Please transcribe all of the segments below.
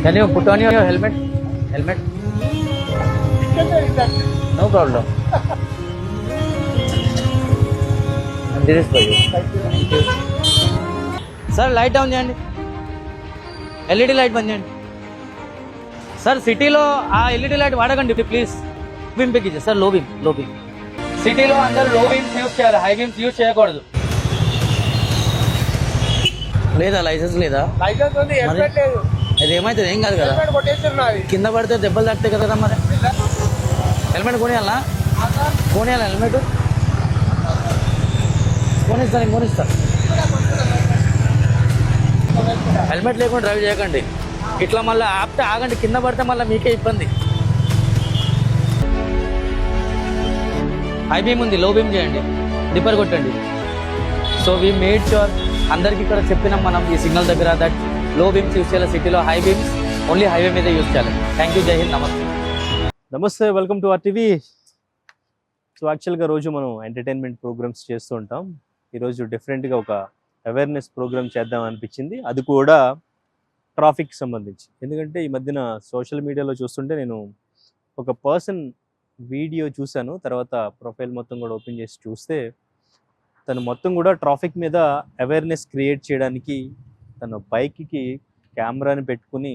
Can you put on your helmet? Helmet? No problem. And this is for you. Thank you. Sir, light down చేయండి. LED light బంద్ చేయండి. Sir సిటీలో ఆ LED light వాడకండి please. Beam పెక్కించే sir, low beam. సిటీలో అందరూ low beams use చేయాలి, హై బీమ్స్ యూజ్ చేయకూడదు. లేదా లైసెన్స్ లేదా? లైసెన్స్ ఉంది, హెల్మెట్ లేదు. అది ఏమైతుంది? ఏం కాదు కదా, కింద పడితే దెబ్బలు తాకుతాయి కదా మరి. హెల్మెట్ కొనియాలా? హెల్మెట్ కొనిస్తా. హెల్మెట్ లేకుండా డ్రైవ్ చేయకండి. ఇట్లా మళ్ళీ ఆపితే ఆగండి, కింద పడితే మళ్ళీ మీకే ఇబ్బంది. హై బీమ్ ఉంది, లో బీమ్ చేయండి, డిప్పర్ కొట్టండి. సో వీ మేడ్ ష్యూర్ అందరికి ఇక్కడ చెప్పినాం మనం ఈ సిగ్నల్ దగ్గర దట్ లో బీమ్స్ యూజ్ చేయాలి సిటీలో, హై బీమ్స్ ఓన్లీ హైవే మీద యూజ్ చేయాలి. థ్యాంక్ యూ, జై హింద్, నమస్తే, welcome to R TV. So యాక్చువల్గా రోజు మనం ఎంటర్టైన్మెంట్ ప్రోగ్రామ్స్ చేస్తూ ఉంటాం. ఈరోజు డిఫరెంట్గా ఒక అవేర్నెస్ ప్రోగ్రామ్ చేద్దాం అనిపించింది, అది కూడా ట్రాఫిక్ సంబంధించి. ఎందుకంటే ఈ మధ్యన సోషల్ మీడియాలో చూస్తుంటే నేను ఒక పర్సన్ వీడియో చూశాను, తర్వాత ప్రొఫైల్ మొత్తం కూడా ఓపెన్ చేసి చూస్తే తను మొత్తం కూడా ట్రాఫిక్ మీద అవేర్నెస్ క్రియేట్ చేయడానికి తన బైక్కి కెమెరాని పెట్టుకుని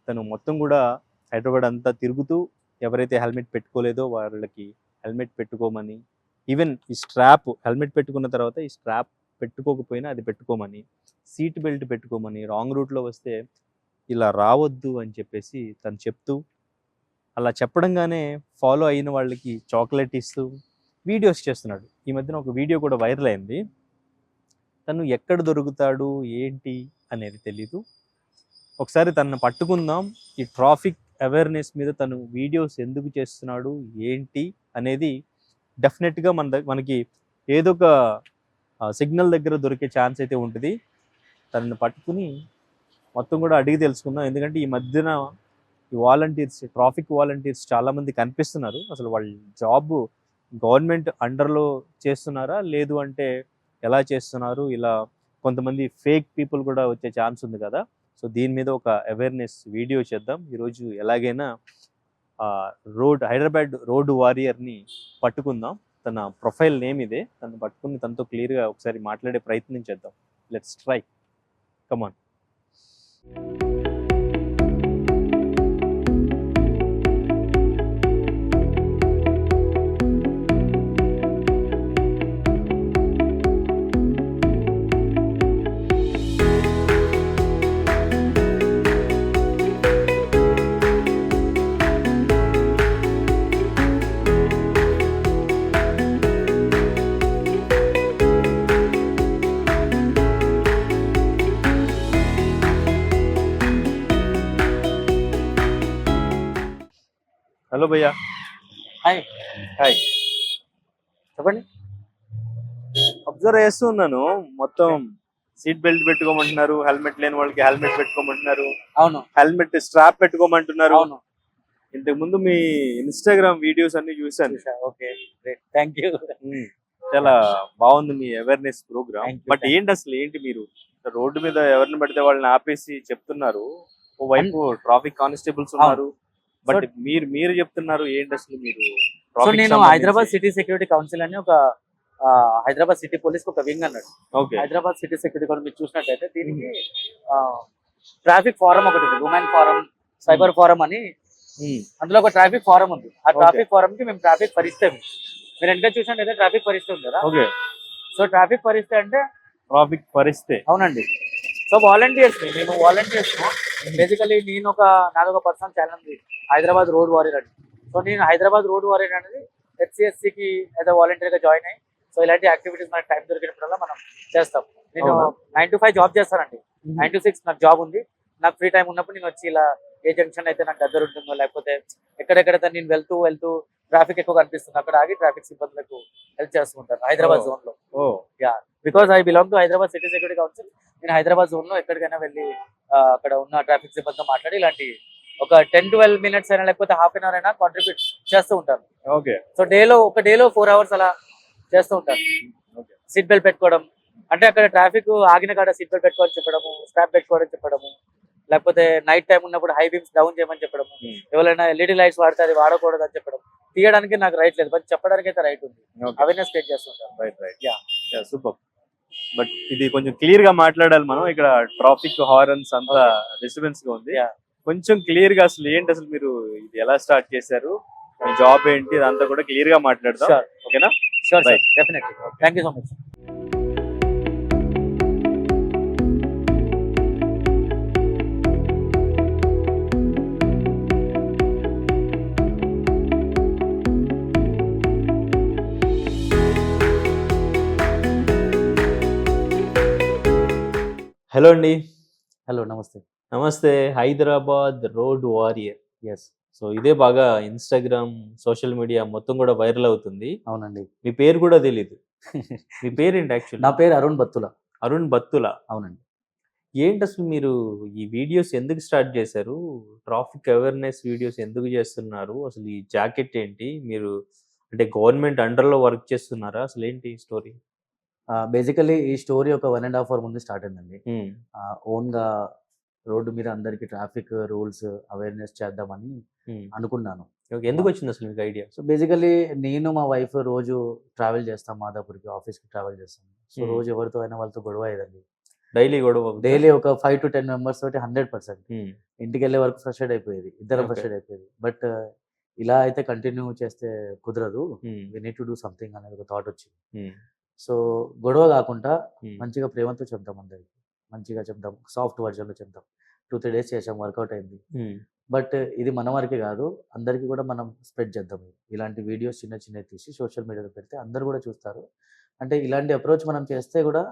తను మొత్తం కూడా హైదరాబాద్ అంతా తిరుగుతూ ఎవరైతే హెల్మెట్ పెట్టుకోలేదో వాళ్ళకి హెల్మెట్ పెట్టుకోమని, ఈవెన్ ఈ స్ట్రాప్ హెల్మెట్ పెట్టుకున్న తర్వాత ఈ స్ట్రాప్ పెట్టుకోకపోయినా అది పెట్టుకోమని, సీట్ బెల్ట్ పెట్టుకోమని, రాంగ్ రూట్లో వస్తే ఇలా రావద్దు అని చెప్పేసి తను చెప్తూ, అలా చెప్పడంగానే ఫాలో అయిన వాళ్ళకి చాక్లెట్ ఇస్తూ వీడియోస్ చేస్తున్నాడు. ఈ మధ్యన ఒక వీడియో కూడా వైరల్ అయింది. తను ఎక్కడ దొరుకుతాడు ఏంటి అనేది తెలీదు. ఒకసారి తనను పట్టుకుందాం, ఈ ట్రాఫిక్ అవేర్నెస్ మీద తను వీడియోస్ ఎందుకు చేస్తున్నాడు ఏంటి అనేది డెఫినెట్గా మనకి ఏదో ఒక సిగ్నల్ దగ్గర దొరికే ఛాన్స్ అయితే ఉంటుంది. తనను పట్టుకుని మొత్తం కూడా అడిగి తెలుసుకుందాం. ఎందుకంటే ఈ మధ్యన ఈ వాలంటీర్స్, ట్రాఫిక్ వాలంటీర్స్ చాలామంది కనిపిస్తున్నారు. అసలు వాళ్ళ జాబ్ గవర్నమెంట్ అండర్లో చేస్తున్నారా లేదు అంటే ఎలా చేస్తున్నారు, ఇలా కొంతమంది ఫేక్ పీపుల్ కూడా వచ్చే ఛాన్స్ ఉంది కదా. సో దీని మీద ఒక అవేర్నెస్ వీడియో చేద్దాం ఈరోజు. ఎలాగైనా హైదరాబాద్ రోడ్ వారియర్ని పట్టుకుందాం. తన ప్రొఫైల్ నేమ్ ఇదే. తను పట్టుకుని తనతో క్లియర్గా ఒకసారి మాట్లాడే ప్రయత్నం చేద్దాం. Let's try, come on. హలో భయ్యా. హాయ్ చెప్పండి. అబ్జర్వ్ చేస్తున్నాను, మొత్తం సీట్ బెల్ట్ పెట్టుకోమంటున్నారు, హెల్మెట్ లేని వాళ్ళకి హెల్మెట్ పెట్టుకోమంటున్నారు, అవును, హెల్మెట్ స్ట్రాప్ పెట్టుకోమంటున్నారు. అవును. ఇంతకు ముందు మీ ఇన్స్టాగ్రామ్ వీడియోస్ అన్ని చూసాను. Okay, great, thank you. చాలా బాగుంది మీ అవేర్నెస్ ప్రోగ్రామ్. బట్ ఏంటి అసలు ఏంటి, మీరు రోడ్డు మీద ఎవరిని పడితే వాళ్ళని ఆపేసి చెప్తున్నారు, ఓవైపు ట్రాఫిక్ కానిస్టేబుల్స్ ఉన్నారు, బట్ మీరు చెప్తున్నారు ఏంటి అసలు మీరు? సో నేను హైదరాబాద్ సిటీ సెక్యూరిటీ కౌన్సిల్ అని ఒక హైదరాబాద్ సిటీ పోలీస్ ఒక వింగ్ అన్నాడు. హైదరాబాద్ సిటీ సెక్యూరిటీ కూడా మీరు చూసినట్టయితే దీనికి ట్రాఫిక్ ఫారం ఒకటి ఉంది, ఉమెన్ ఫారం, సైబర్ ఫారం అని. అందులో ఒక ట్రాఫిక్ ఫారం ఉంది. ఆ ట్రాఫిక్ ఫారం కి మేము ట్రాఫిక్ పరిస్థితి, మీరు వెనక చూసినట్టయితే ట్రాఫిక్ పరిస్థితి ఉంది కదా. సో ట్రాఫిక్ పరిస్థితి అంటే ట్రాఫిక్ పరిస్థితి, అవునండి. సో వాలంటీర్స్, మేము వాలంటీర్స్ బేసికలీ నాదొక personal channel Hyderabad road warrior అని. సో నేను హైదరాబాద్ రోడ్ వారియర్ అనేది హెచ్సిఎస్సికి ఏదో వాలంటీర్గా జాయిన్ అయ్యి, సో ఇలాంటి యాక్టివిటీస్ మనకు టైం దొరికినప్పుడల్లా మనం చేస్తాం. నేను 9 to 5 జాబ్ చేస్తానండి. 9 to 6 నాకు జాబ్ ఉంది. నాకు ఫ్రీ టైం ఉన్నప్పుడు నేను వచ్చి ఇలా ఏ జంక్షన్ అయితే నాకు దగ్గర ఉంటుందో, లేకపోతే ఎక్కడెక్కడైతే నేను వెళ్తూ ట్రాఫిక్ ఎక్కువ కనిపిస్తుంది అక్కడ ఆగి ట్రాఫిక్ సిబ్బందులకు హెల్ప్ చేస్తుంటాను హైదరాబాద్ జోన్ లో. Yeah, because I belong to Hyderabad city security council. నేను హైదరాబాద్ జోన్ లో ఎక్కడికైనా వెళ్ళి అక్కడ ఉన్న ట్రాఫిక్ సిబ్బందితో మాట్లాడి ఇలాంటి ఒక 10-12 minutes అయినా లేకపోతే హాఫ్ అన్ అవర్ అయినా కాంట్రిబ్యూట్ చేస్తూ ఉంటాను. సో ఒక డేలో 4 hours అలా చేస్తూ ఉంటాను. సీట్ బెల్ట్ పెట్టుకోవడం అంటే అక్కడ ట్రాఫిక్ ఆగిన కాడ సీట్ బెల్ట్ పెట్టుకోవాలని చెప్పడము, స్ట్రాప్ పెట్టుకోవడం చెప్పడము, లేకపోతే నైట్ టైం ఉన్నప్పుడు హై బీమ్స్ డౌన్ చేయమని చెప్పడం, ఎవరైనా ఎల్ఈడి లైట్స్ వాడితే అది వాడకూడదు అని చెప్పడం, తీయడానికి నాకు రైట్ లేదు, బట్ చెప్పడానికి అయితే రైట్ ఉంది. అవేర్నెస్ క్రియేట్ చేస్తుంటాను. Right super. బట్ ఇది కొంచెం క్లియర్ గా మాట్లాడాలి మనం. ఇక్కడ ట్రాఫిక్ హార్న్స్ అంతా డిస్టర్బెన్స్ గా ఉంది. Yeah. కొంచెం క్లియర్ గా అసలు ఏంటి, అసలు మీరు ఇది ఎలా స్టార్ట్ చేశారు, మీ జాబ్ ఏంటి, ఇదంతా కూడా క్లియర్ గా మాట్లాడదాం. Sure. ఓకేనా? Sure Right. Definitely. Thank you so much. Hello అండి. హలో, నమస్తే. నమస్తే. Hyderabad road warrior. Yes, so ఇదే బాగా ఇన్స్టాగ్రామ్, సోషల్ మీడియా మొత్తం కూడా వైరల్ అవుతుంది. అవునండి. మీ పేరు కూడా తెలీదు. మీ పేరేంటి యాక్చువల్లీ? నా పేరు అరుణ్ బత్తుల. అరుణ్ బత్తుల. అవునండి. ఏంటి అసలు మీరు ఈ వీడియోస్ ఎందుకు స్టార్ట్ చేశారు? ట్రాఫిక్ అవేర్నెస్ వీడియోస్ ఎందుకు చేస్తున్నారు? అసలు ఈ జాకెట్ ఏంటి? మీరు అంటే గవర్నమెంట్ అండర్‌లో వర్క్ చేస్తున్నారా? అసలు ఏంటి స్టోరీ? బేసికల్లీ ఈ స్టోరీ ఒక 1.5 అవర్ ముందు స్టార్ట్ అయిందండి. ఓన్‌గా రోడ్డు మీద అందరికీ ట్రాఫిక్ రూల్స్ అవేర్నెస్ చేద్దామని అనుకున్నాను. ఓకే. ఎందుకు వచ్చింది అసలు మీకు ఐడియా? సో బేసికల్లీ నేను మా వైఫ్ రోజు ట్రావెల్ చేస్తాం, మాదాపూర్‌కి ఆఫీస్‌కి ట్రావెల్ చేస్తాం. సో రోజు ఎవరితో అయినా వాళ్ళతో గొడవ అయ్యేదండి. డైలీ గొడవ? డైలీ ఒక 5 to 10 మెంబర్స్ తోటి 100%. ఇంటికెళ్ళే వరకు ఫ్రస్ట్రేట్ అయిపోయేది, ఇద్దరం Okay. ఫ్రస్ట్రేట్ అయిపోయేది. బట్ ఇలా అయితే కంటిన్యూ చేస్తే కుదరదు, we need to do something అనేది ఒక థాట్ వచ్చింది. సో గొడవ కాకుండా మంచిగా ప్రేమతో చెప్దాం, అందరికి మంచిగా చెప్దాం, సాఫ్ట్ వర్జన్లో చెప్దాం. 2-3 డేస్ చేసాం, వర్కౌట్ అయింది. బట్ ఇది మన వరకే కాదు, అందరికీ కూడా మనం స్ప్రెడ్ చేద్దాం. ఇలాంటి వీడియోస్ చిన్న చిన్నవి తీసి సోషల్ మీడియాలో పెడితే అందరు కూడా చూస్తారు. అంటే ఇలాంటి అప్రోచ్ మనం చేస్తే కూడా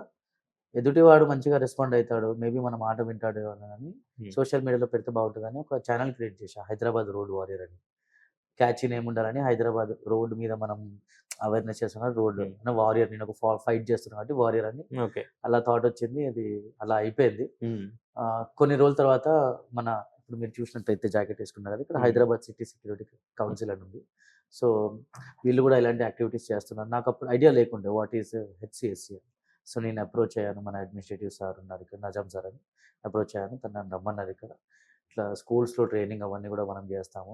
ఎదుటివాడు మంచిగా రెస్పాండ్ అవుతాడు, మేబీ మన మాట వింటాడు అని సోషల్ మీడియాలో పెడితే బాగుంటుందని ఒక ఛానల్ క్రియేట్ చేశా, హైదరాబాద్ రోడ్ వారియర్ అని. క్యాచీ నేమ్ ఉండాలని, హైదరాబాద్ రోడ్ మీద మనం అవేర్నెస్ చేస్తున్నాం, రోడ్ వారియర్, నేను ఒక ఫైట్ చేస్తున్నా కాబట్టి వారియర్ అని ఓకే. అలా థాట్ వచ్చింది. అది అలా అయిపోయింది. కొన్ని రోజుల తర్వాత మన ఇప్పుడు మీరు చూసినట్టయితే జాకెట్ వేసుకున్నారు కదా, ఇక్కడ హైదరాబాద్ సిటీ సెక్యూరిటీ కౌన్సిల్ అని ఉంది. సో వీళ్ళు కూడా ఇలాంటి యాక్టివిటీస్ చేస్తున్నారు. నాకు అప్పుడు ఐడియా లేకుండే వాట్ ఈస్ హెచ్సిఎస్సి. సో నేను అప్రోచ్ అయ్యాను, మన అడ్మినిస్ట్రేటివ్ సార్ ఉన్నారు ఇక్కడ, నజాం సార్ అని అప్రోచ్ అయ్యాను. తను నన్ను రమ్మన్నారు ఇక్కడ. ఇట్లా స్కూల్స్లో ట్రైనింగ్ అవన్నీ కూడా మనం చేస్తాము,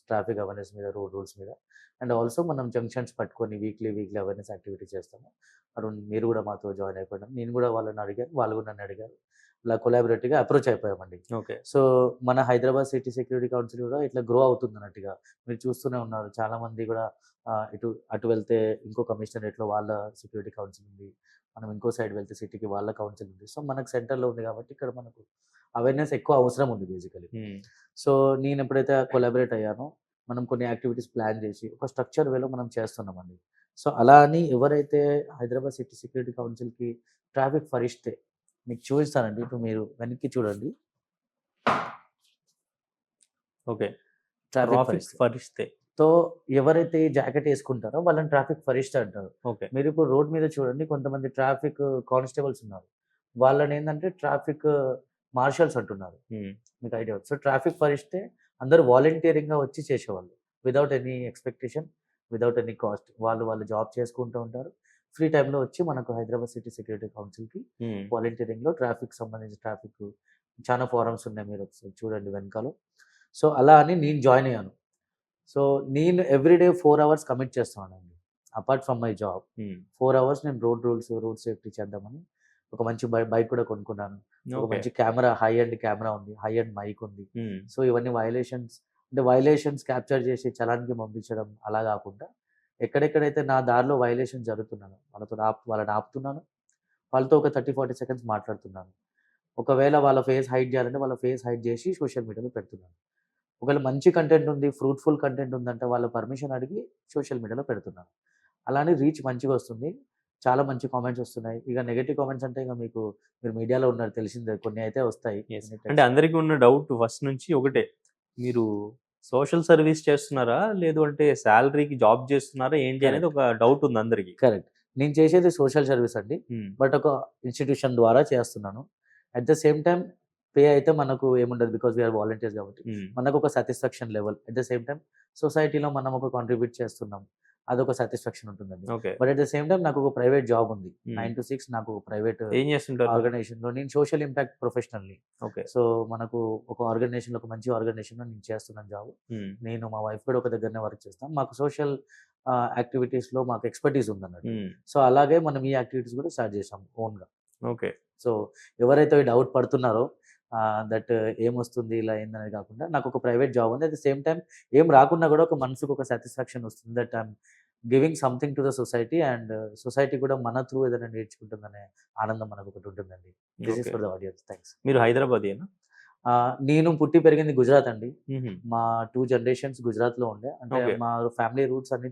ట్రాఫిక్ అవేర్నెస్ మీద, రోడ్ రూల్స్ మీద. అండ్ ఆల్సో మనం జంక్షన్స్ పట్టుకొని వీక్లీ అవేర్నెస్ యాక్టివిటీ చేస్తాము. అరుణ్ మీరు కూడా మాతో జాయిన్ అయిపోయినాం. నేను కూడా వాళ్ళని అడిగాను, వాళ్ళు కూడా నన్ను అడిగారు. ఇలా కొలాబరేటివ్గా అప్రోచ్ అయిపోయామండి. ఓకే. సో మన హైదరాబాద్ సిటీ సెక్యూరిటీ కౌన్సిల్ కూడా ఇట్లా గ్రో అవుతుంది అన్నట్టుగా మీరు చూస్తూనే ఉన్నారు. చాలామంది కూడా అటు వెళ్తే ఇంకో కమిషనరేట్లో వాళ్ళ సెక్యూరిటీ కౌన్సిల్ ఉంది, మనం ఇంకో సైడ్ వెళ్తే సిటీకి వాళ్ళ కౌన్సిల్ ఉంది. సో మనకు సెంటర్లో ఉంది కాబట్టి ఇక్కడ మనకు అవేర్నెస్ ఎక్కువ అవసరం ఉంది బేసికలీ. సో నేను ఎప్పుడైతే కొలాబరేట్ అయ్యానో మనం కొన్ని యాక్టివిటీస్ ప్లాన్ చేసి ఒక స్ట్రక్చర్ వేలో మనం చేస్తున్నామండి. సో అలా అని ఎవరైతే హైదరాబాద్ సిటీ సెక్యూరిటీ కౌన్సిల్కి ట్రాఫిక్ ఫరిష్తే మీకు చూపిస్తానండి, ఇప్పుడు మీరు వెనక్కి చూడండి. ఓకే. ట్రాఫిక్ ట్రాఫిక్ ఫరిష్తే. తో ఎవరైతే ఈ జాకెట్ వేసుకుంటారో వాళ్ళని ట్రాఫిక్ ఫరిష్ట అంటారు. ఓకే. మీరు ఇప్పుడు రోడ్ మీద చూడండి, కొంతమంది ట్రాఫిక్ కానిస్టేబుల్స్ ఉన్నారు, వాళ్ళని ఏంటంటే ట్రాఫిక్ మార్షల్స్ అంటున్నారు. మీకు ఐడియా. సో ట్రాఫిక్ ఫరిష్టే అందరూ వాలంటీరింగ్గా వచ్చి చేసేవాళ్ళు, without any expectation, without any cost. వాళ్ళు జాబ్ చేసుకుంటూ ఉంటారు, ఫ్రీ టైంలో వచ్చి మనకు హైదరాబాద్ సిటీ సెక్యూరిటీ కౌన్సిల్కి వాలంటీరింగ్లో ట్రాఫిక్ సంబంధించి ట్రాఫిక్ చాలా ఫారమ్స్ ఉన్నాయి, మీరు ఒకసారి చూడండి వెనకాల. సో అలా అని నేను జాయిన్ అయ్యాను. సో నేను ఎవ్రీడే 4 hours కమిట్ చేస్తున్నానండి, apart from my job. 4 hours నేను రోడ్ రూల్స్, రోడ్ సేఫ్టీ చేద్దామని ఒక మంచి బైక్ కూడా కొనుక్కున్నాను. ఒక మంచి కెమెరా, హై అండ్ కెమెరా ఉంది, హై అండ్ మైక్ ఉంది. సో ఇవన్నీ వైలేషన్స్ క్యాప్చర్ చేసి చలాన్కి పంపించడం అలా కాకుండా, ఎక్కడెక్కడైతే నా దారిలో వైలేషన్ జరుగుతున్నాను వాళ్ళని ఆపుతున్నాను, వాళ్ళతో ఒక 30-40 seconds మాట్లాడుతున్నాను. ఒకవేళ వాళ్ళ ఫేస్ హైడ్ చేయాలంటే వాళ్ళ ఫేస్ హైడ్ చేసి సోషల్ మీడియాలో పెడుతున్నాను. ఒకవేళ మంచి కంటెంట్ ఉంది, ఫ్రూట్ఫుల్ కంటెంట్ ఉందంటే వాళ్ళ పర్మిషన్ అడిగి సోషల్ మీడియాలో పెడుతున్నాను. అలానే రీచ్ మంచిగా వస్తుంది, చాలా మంచి కామెంట్స్ వస్తున్నాయి. ఇక నెగటివ్ కామెంట్స్ అంటే ఇక మీరు మీడియాలో ఉన్నారు, తెలిసిందే, కొన్ని అయితే వస్తాయి. అంటే అందరికీ ఉన్న డౌట్ ఫస్ట్ నుంచి ఒకటే, మీరు సోషల్ సర్వీస్ చేస్తున్నారా, లేదు అంటే శాలరీకి జాబ్ చేస్తున్నారా ఏంటి అనేది ఒక డౌట్ ఉంది అందరికి. కరెక్ట్. నేను చేసేది సోషల్ సర్వీస్ అండి, బట్ ఒక ఇన్స్టిట్యూషన్ ద్వారా చేస్తున్నాను. At the same time pay అయితే మనకు ఏముండదు, బికాస్ వీఆర్ వాలంటీర్స్ కాబట్టి మనకు ఒక satisfaction level. At the same time సొసైటీలో మనం ఒక కాంట్రిబ్యూట్ చేస్తున్నాం, అదొక సాటిస్ఫాక్షన్ ఉంటుందండి. Okay. But at the same time నాకు ఒక ప్రైవేట్ జాబ్ ఉంది. హ్మ్. 9 to 6 నాకు ప్రైవేట్ ఏం చేస్తుంటారు? ఆర్గనైజేషన్‌లో నేను సోషల్ ఇంపాక్ట్ ప్రొఫెషనల్‌ని. ఓకే. సో, మనకు ఒక ఆర్గనైజేషన్‌లో ఒక మంచి ఆర్గనైజేషన్‌లో నేను చేస్తున్నాను జాబ్. హ్మ్. నేను మా వైఫ్ కూడా ఒక దగ్గరనే వర్క్ చేస్తాం. మాకు సోషల్ యాక్టివిటీస్‌లో మాకు ఎక్స్‌పర్టీస్ ఉందన్నట్టు. హ్మ్. సో, అలాగే మనం ఈ యాక్టివిటీస్ కూడా స్టార్ట్ చేసాం ఓన్‌గా. ఓకే. సో, ఎవరైతే ఈ డౌట్ పడుతున్నారో దట్ ఏమొస్తుంది ఇలా ఏందనేది కాకుండా నాకొక ప్రైవేట్ జాబ్ ఉంది. అట్ ద సేమ్ టైమ్ ఏం రాకున్నా కూడా ఒక మనసుకు ఒక సాటిస్ఫాక్షన్ వస్తుంది. That I'm giving something to the society and society కూడా మన త్రూ ఏదైనా నేర్చుకుంటుందనే ఆనందం మనకొకటి ఉంటుందండి. This is okay. For the audience. Thanks. మీరు హైదరాబాదీయేనా? నేను పుట్టి పెరిగింది గుజరాత్ అండి. హుహు. మా 2 జనరేషన్స్ గుజరాత్‌లో ఉండే. అంటే ఓకే. మా ఫ్యామిలీ రూట్స్ అన్నీ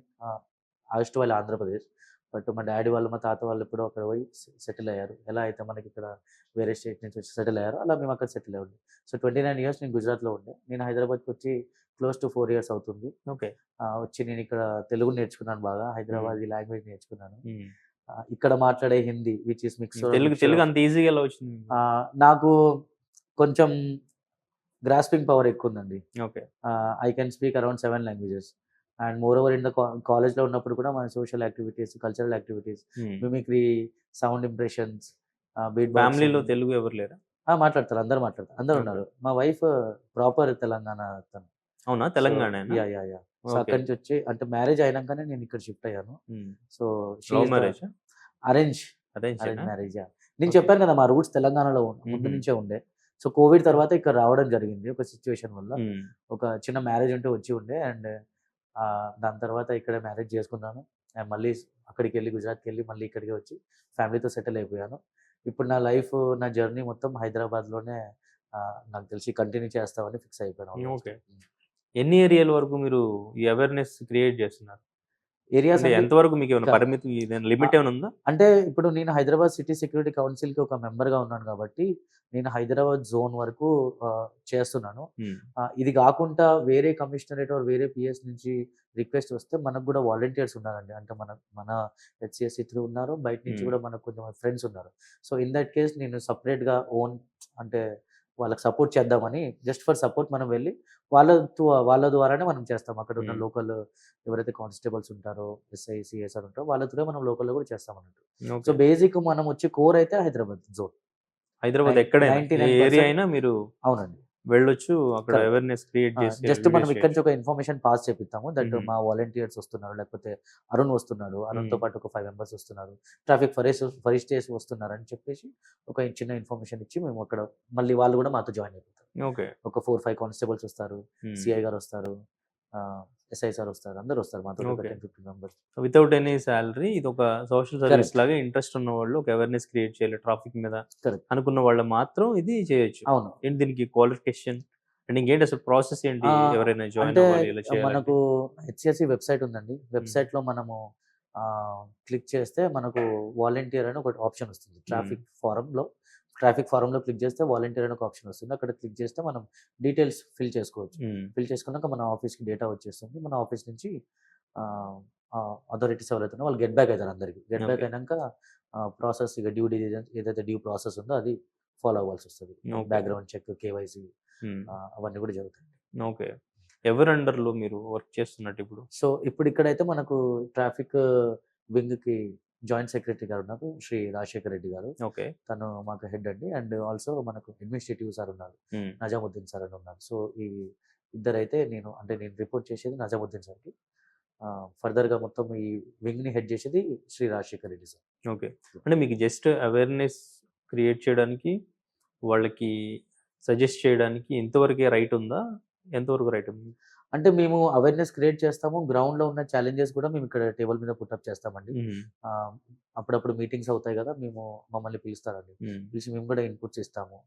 ఆగస్ట్ వాళ్ళ ఆంధ్రప్రదేశ్. బట్ మా డ్యాడీ వాళ్ళు, మా తాత వాళ్ళు ఎప్పుడో అక్కడ పోయి సెటిల్ అయ్యారు. ఎలా అయితే మనకిక్కడ వేరే స్టేట్ నుంచి వచ్చి సెటిల్ అయ్యారో, అలా మేము అక్కడ సెటిల్ అయ్యాం. సో, 29 ఇయర్స్ నేను గుజరాత్‌లో ఉండే. నేను హైదరాబాద్‌కొచ్చి క్లోజ్ టు 4 ఇయర్స్ అవుతుంది. ఓకే. వచ్చి నేనిక్కడ తెలుగు నేర్చుకున్నాను బాగా. హ్మ్. హైదరాబాదీ లాంగ్వేజ్ నేర్చుకున్నాను. హ్మ్. ఇక్కడ మాట్లాడే Hindi which is Telugu mixture Telugu of అంత ఈజీగా ఎలా వచ్చింది మీకు? నాకు కొంచెం గ్రాస్పింగ్ పవర్ ఎక్కువుందండి. Okay. I can speak around 7 languages. And moreover in the కాలేజ్‌లో ఉన్నప్పుడు కూడా మన social activities, cultural activities, hmm. Mimicry, sound impressions, beat ఫ్యామిలీలో బాక్సింగ్ తెలుగు ఎవరు లేరా? మాట్లాడతారు. అందరూ మాట్లాడతారు. అందరూ ఓకే. ఉన్నారు. మా వైఫ్ ప్రాపర్ తెలంగాణ తను. అవునా? సో, తెలంగాణేనా? యాహ్. So, okay. అక్కడి నుంచి వచ్చి అంటే మ్యారేజ్ అయినంకనే నేను ఇక్కడ షిఫ్ట్ అయ్యాను. Hmm. So, she love is the మ్యారేజా? అరేంజ్, అరేంజ్ అరేంజేనా? మ్యారేజ్ నేను ఓకే. చెప్పాను కదా! మా రూట్స్ తెలంగాణలో ముందు హుహు. నుంచే ఉండే. సో, కోవిడ్ తర్వాత ఇక్కడ రావడం జరిగింది. ఒక సిట్యుయేషన్ వల్ల. హ్మ్. ఒక చిన్న మ్యారేజ్ ఉంటే వచ్చి ఉండే అండ్ దాని తర్వాత ఇక్కడే మ్యారేజ్ చేసుకున్నాను. అండ్ మళ్ళీ అక్కడికెళ్ళి గుజరాత్‌కెళ్ళి మళ్ళీ ఇక్కడికే వచ్చి ఫ్యామిలీతో సెటిల్ అయిపోయాను. ఇప్పుడు నా లైఫ్, నా జర్నీ మొత్తం హైదరాబాద్‌లోనే నాకు తెలిసి కంటిన్యూ చేస్తామని ఫిక్స్ అయిపోయాను ఆల్‌మోస్ట్. ఓకే. ఎన్ని ఏరియాల వరకు మీరు ఈ అవేర్‌నెస్ క్రియేట్ చేస్తున్నారు? ఏరియాస్ అంటే అంటే ఎంతవరకు మీకేమైనా ఇంకా పరిమితి ఏదైనా లిమిట్ ఆహ్, ఏమైనా ఉందా? అంటే ఇప్పుడు నేను హైదరాబాద్ సిటీ సెక్యూరిటీ కౌన్సిల్‌కి ఒక మెంబర్‌గా ఉన్నాను కాబట్టి, నేను హైదరాబాద్ జోన్ వరకు చేస్తున్నాను. హ్మ్. ఇది గాకుండా వేరే కమిషనరేట్ ఆర్ వేరే పీఎస్ నుంచి రిక్వెస్ట్ వస్తే మనకు గూడా వాలంటీర్స్ ఉన్నారండి. అంటే మన హెచ్‌సీఎస్‌సీ త్రూ ఉన్నారు. బయట నుంచి హ్మ్. గూడా మనకు కొంతమంది ఫ్రెండ్స్ ఉన్నారు. సో, ఇన్ దట్ కేస్ నేను సెపరేట్‌గా అంటే వాళ్ళకి సపోర్ట్ చేద్దామని జస్ట్ ఫర్ సపోర్ట్ మనం వెళ్లి వాళ్ళ ద్వారానే మనం చేస్తాం. అక్కడున్న హ్మ్. లోకల్ ఎవరైతే కానిస్టేబుల్స్ ఉంటారో, ఎస్ఐ, సీఎస్ఆర్ ఉంటారో వాళ్ళ త్రూనే మనం లోకల్‌లో కూడా చేస్తామన్నట్టు. So, okay. బేసిక్ మనం వచ్చి కోర్ అయితే హైదరాబాద్ జోన్. హైదరాబాద్ ఎక్కడైనా, ఏ ఏరియా 99% అయినా మీరు అవునండి. వెళ్ళొచ్చు. అక్కడ కరెక్ట్. అవేర్‌నెస్ క్రియేట్ చేసి జస్ట్ మనం వీడియోస్ ఇక్కడి నుంచి చేయొచ్చు. ఒక ఇన్ఫర్మేషన్ పాస్ చేపిస్తాము. దట్ హుహు. మా వాలంటీర్స్ వస్తున్నారు. లేకపోతే అరుణ్ వస్తున్నాడు. అరుణ్‌తో హ్మ్. పాటు ఒక 5 మెంబర్స్ వస్తున్నారు. ట్రాఫిక్ ఫరిస్టేస్ వస్తున్నారని చెప్పేసి ఒక చిన్న ఇన్ఫర్మేషన్ ఇచ్చి మేము అక్కడ మళ్ళీ వాళ్ళు కూడా మాతో జాయిన్ అయిపోతారు. ఓకే. ఒక 4, 5 కానిస్టేబుల్స్ వస్తారు. హ్మ్. సీఐ గారు వస్తారు. ఎస్ఐ సార్ వస్తారు. అందరూ వస్తారు. మాతో ఒక okay. 10, 15 members. Without any salary ఇదొక సోషల్ సర్వీస్ కరెక్ట్. లాగా ఇంట్రెస్ట్ ఉన్నవాళ్ళు ఒక అవేర్‌నెస్ క్రియేట్ చేయాలి ట్రాఫిక్ మీద కరెక్ట్. అనుకున్న వాళ్ళు మాత్రం ఇది చేయొచ్చు. అవును. ఏంటి దీనికి క్వాలిఫికేషన్ అండ్ ఇంకేంటి అసలు ప్రాసెస్ ఏంటి? ఆహ్, ఎవరైనా జాయిన్ అంటే అవ్వాలి ఇలా చేయాలంటే? మనకు హెచ్‌సీఎస్‌సీ వెబ్‌సైట్ ఉందండి. హ్మ్. వెబ్‌సైట్‌లో మనము క్లిక్ చేస్తే మనకు వాలంటీర్ అని ఒకటి ఆప్షన్ వస్తుంది. హ్మ్. ట్రాఫిక్ ఫారమ్‌లో క్లిక్ చేస్తే వాలంటీర్ అని ఒక ఆప్షన్ వస్తుంది. అక్కడ క్లిక్ చేస్తే మనం డీటెయిల్స్ ఫిల్ చేసుకోవచ్చు. హ్మ్. ఫిల్ చేసుకున్నాక మన ఆఫీస్‌కి డేటా వచ్చేస్తుంది. మన ఆఫీస్ నుంచి అథారిటీస్ ఎవరైతే ఉన్నారో వాళ్ళు గెట్ బ్యాక్ అయితారు అందరికి. Get back okay. అయినంక ప్రాసెస్ ఇక డ్యూ డిలిజెన్స్ ఏదైతే డ్యూ ప్రాసెస్ ఉందో అది ఫాలో అవ్వాల్సొస్తది. Okay. Background check, KYC hmm. అవన్నీ కూడా జరుగుతాయి. ఓకే. ఎవరి అండర్‌లో మీరు వర్క్ చేస్తున్నట్టు ఇప్పుడు? సో, ఇప్పుడిక్కడైతే మనకు ట్రాఫిక్ వింగ్‌కి జాయింట్ సెక్రటరీ గారు ఉన్నారు. శ్రీ రాజశేఖర్ రెడ్డి గారు. ఓకే. తను మాకు హెడ్ అండి. అండ్ ఆల్సో మనకు అడ్మినిస్ట్రేటివ్ సార్ ఉన్నారు. హ్మ్. నజాముద్దీన్ సార్ అని ఉన్నారు. సో, ఈ ఇద్దరైతే నేను రిపోర్ట్ చేసేది నజాముద్దీన్ సార్‌కి. ఫర్దర్‌గా మొత్తం ఈ వింగ్‌ని హెడ్ చేసేది శ్రీ రాజశేఖర్ రెడ్డి సార్. ఓకే. అంటే మీకు జస్ట్ అవేర్‌నెస్ క్రియేట్ చేయడానికి, వాళ్ళకి సజెస్ట్ చేయడానికి ఇంతవరకే రైట్ ఉందా? ఎంతవరకు రైట్ ఉంది? అంటే మేము అవేర్‌నెస్ క్రియేట్ చేస్తాము. గ్రౌండ్‌లో ఉన్న ఛాలెంజెస్ కూడా మేము ఇక్కడ టేబుల్ మీద పుటప్ చేస్తామండి. హుహు. ఆహ్, అప్పుడప్పుడు మీటింగ్స్ అవుతాయి గదా! మమ్మల్ని పిలుస్తారండి. హ్మ్. పిలిచి మేము కూడా ఇన్‌పుట్స్ ఇస్తాము.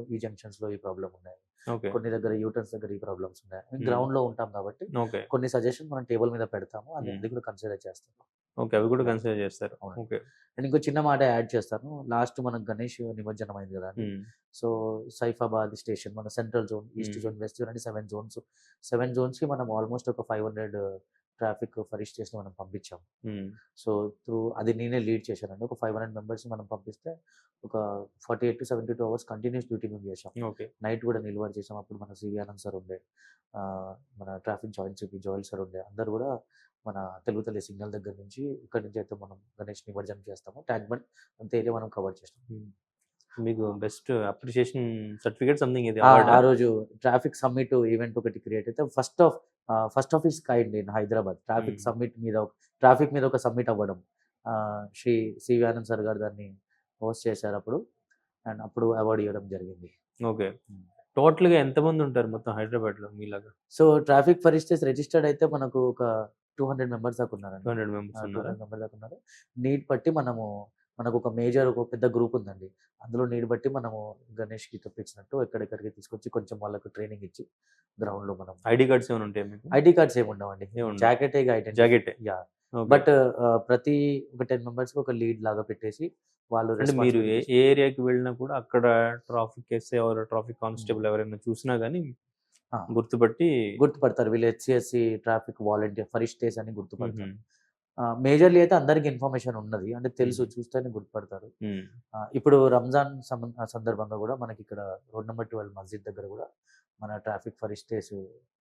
ఈ జంక్షన్స్‌లో ఈ ప్రాబ్లమ్ ఉన్నాయి. ఓకే. కొన్ని దగ్గర యూటర్న్స్ దగ్గర ఈ ప్రాబ్లమ్స్ ఉన్నాయి. మేము హ్మ్. గ్రౌండ్‌లో ఉంటాం కాబట్టి ఓకే. కొన్ని సజెషన్ మనం టేబుల్ మీద పెడతాము. అది హ్మ్. అది కూడా కన్సిడర్ చేస్తాము. ఓకే. అవి కూడా యాహ్! కన్సిడర్ చేస్తారు. అవునండి. ఓకే. అండ్ ఇంకో చిన్న మాట యాడ్ చేస్తాను. లాస్ట్ మనం గణేష్ నిమజ్జనం అయింది గదండీ! హ్మ్. సో, సైఫాబాద్ స్టేషన్ మన సెంట్రల్ జోన్, ఈస్ట్ హ్మ్. జోన్, వెస్ట్ జోన్ అని 7 జోన్స్. 7 జోన్స్‌కి మనం ఆల్‌మోస్ట్ ఒక 500 ట్రాఫిక్ ఫరిస్టేస్‌ని మనం పంపించాం. హ్మ్. సో, అది నేనే లీడ్ చేశానండి. ఒక 500 మెంబర్స్‌ని మనం పంపిస్తే ఒక 48-72 అవర్స్ కంటిన్యూయస్ డ్యూటీ మేము చేశాం. ఓకే. నైట్ కూడా నిలువ చేసాం. అప్పుడు మన సివి ఆనంద్ సార్ ఉండే. మన traffic joint CP Joel sir ఉండే. అందరూ గూడా మన తెలుగు తల్లి సిగ్నల్ దగ్గర నుంచి ఇక్కడి నుంచి అయితే మనం గణేష్ నిమజ్జనం చేస్తాము. ట్యాంక్ బండ్ అంత ఏరియా మనం కవర్ చేస్తాం. మీకు బెస్ట్ అప్రిషియేషన్ సర్టిఫికేట్ సంథింగ్ ఇది ఆ అవార్డా? ఆ రోజు ట్రాఫిక్ సమ్మిట్ ఈవెంట్ ఒకటి క్రియేట్ అయితే first of it's kind in Hyderabad. Traffic మీద ఒక సమ్మిట్ అవ్వడం. శ్రీ సివి ఆనంద్ సార్ గారు దాన్ని హోస్ట్ చేశారు అప్పుడు. అండ్ అప్పుడు అవార్డ్ ఇవ్వడం జరిగింది. ఓకే. టోటల్‌గా ఎంతమంది ఉంటారు మొత్తం హైదరాబాద్‌లో మీలాగా? సో ట్రాఫిక్ ఫరిస్టర్స్ రిజిస్టర్డ్ అయితే మనకు ఒక 200 మెంబర్స్ దాకా ఉన్నారండి. 200 మెంబర్స్ ఉన్నారా? 200 మెంబర్స్ దాకా ఉన్నారు. నీడ్ బట్టి మనకు ఒక పెద్ద గ్రూప్ ఉందండి. అందులో నీడ్ బట్టి మనము గణేష్‌కి తెప్పించినట్టు ఎక్కడెక్కడికి తీసుకొచ్చి కొంచెం వాళ్ళకి ట్రైనింగ్ ఇచ్చి గ్రౌండ్‌లో మనం ఐడీ కార్డ్స్ ఏమైనా ఉంటాయా మీకు? ఐడీ కార్డ్స్ ఏమి ఉండవండి. ఏముండవు. జాకెటే ఐడెంటిటీ. జాకెటే. యాహ్! ఓకే. బట్ ప్రతి ఒక 10 మెంబర్స్‌కి ఒక లీడ్ లాగా పెట్టేసి వాళ్ళు అంటే మీరు ఏ రెస్పాన్సిబిలిటీస్ ఏ ఏరియాకి వెళ్ళినా కూడా అక్కడ traffic SI or traffic constable ఎవరైనా చూసినా గానీ ఆ! గుర్తుపట్టి గుర్తుపడతారు. వీళ్ళు హెచ్‌సీఎస్‌సీ ట్రాఫిక్ వాలంటీర్ ఫరిస్టేస్ అని గుర్తుపడతారు. హుహు. మేజర్‌లీ అయితే అందరికి ఇన్ఫర్మేషన్ ఉన్నది. అంటే తెలుసు, హ్మ్. చూస్తేనే గుర్తుపడతారు. హ్మ్. ఇప్పుడు రంజాన్ సందర్భంగా గూడా మనకిక్కడ రోడ్ నంబర్ 12 మస్జిద్ దగ్గర గూడా మన ట్రాఫిక్ ఫరిస్టేస్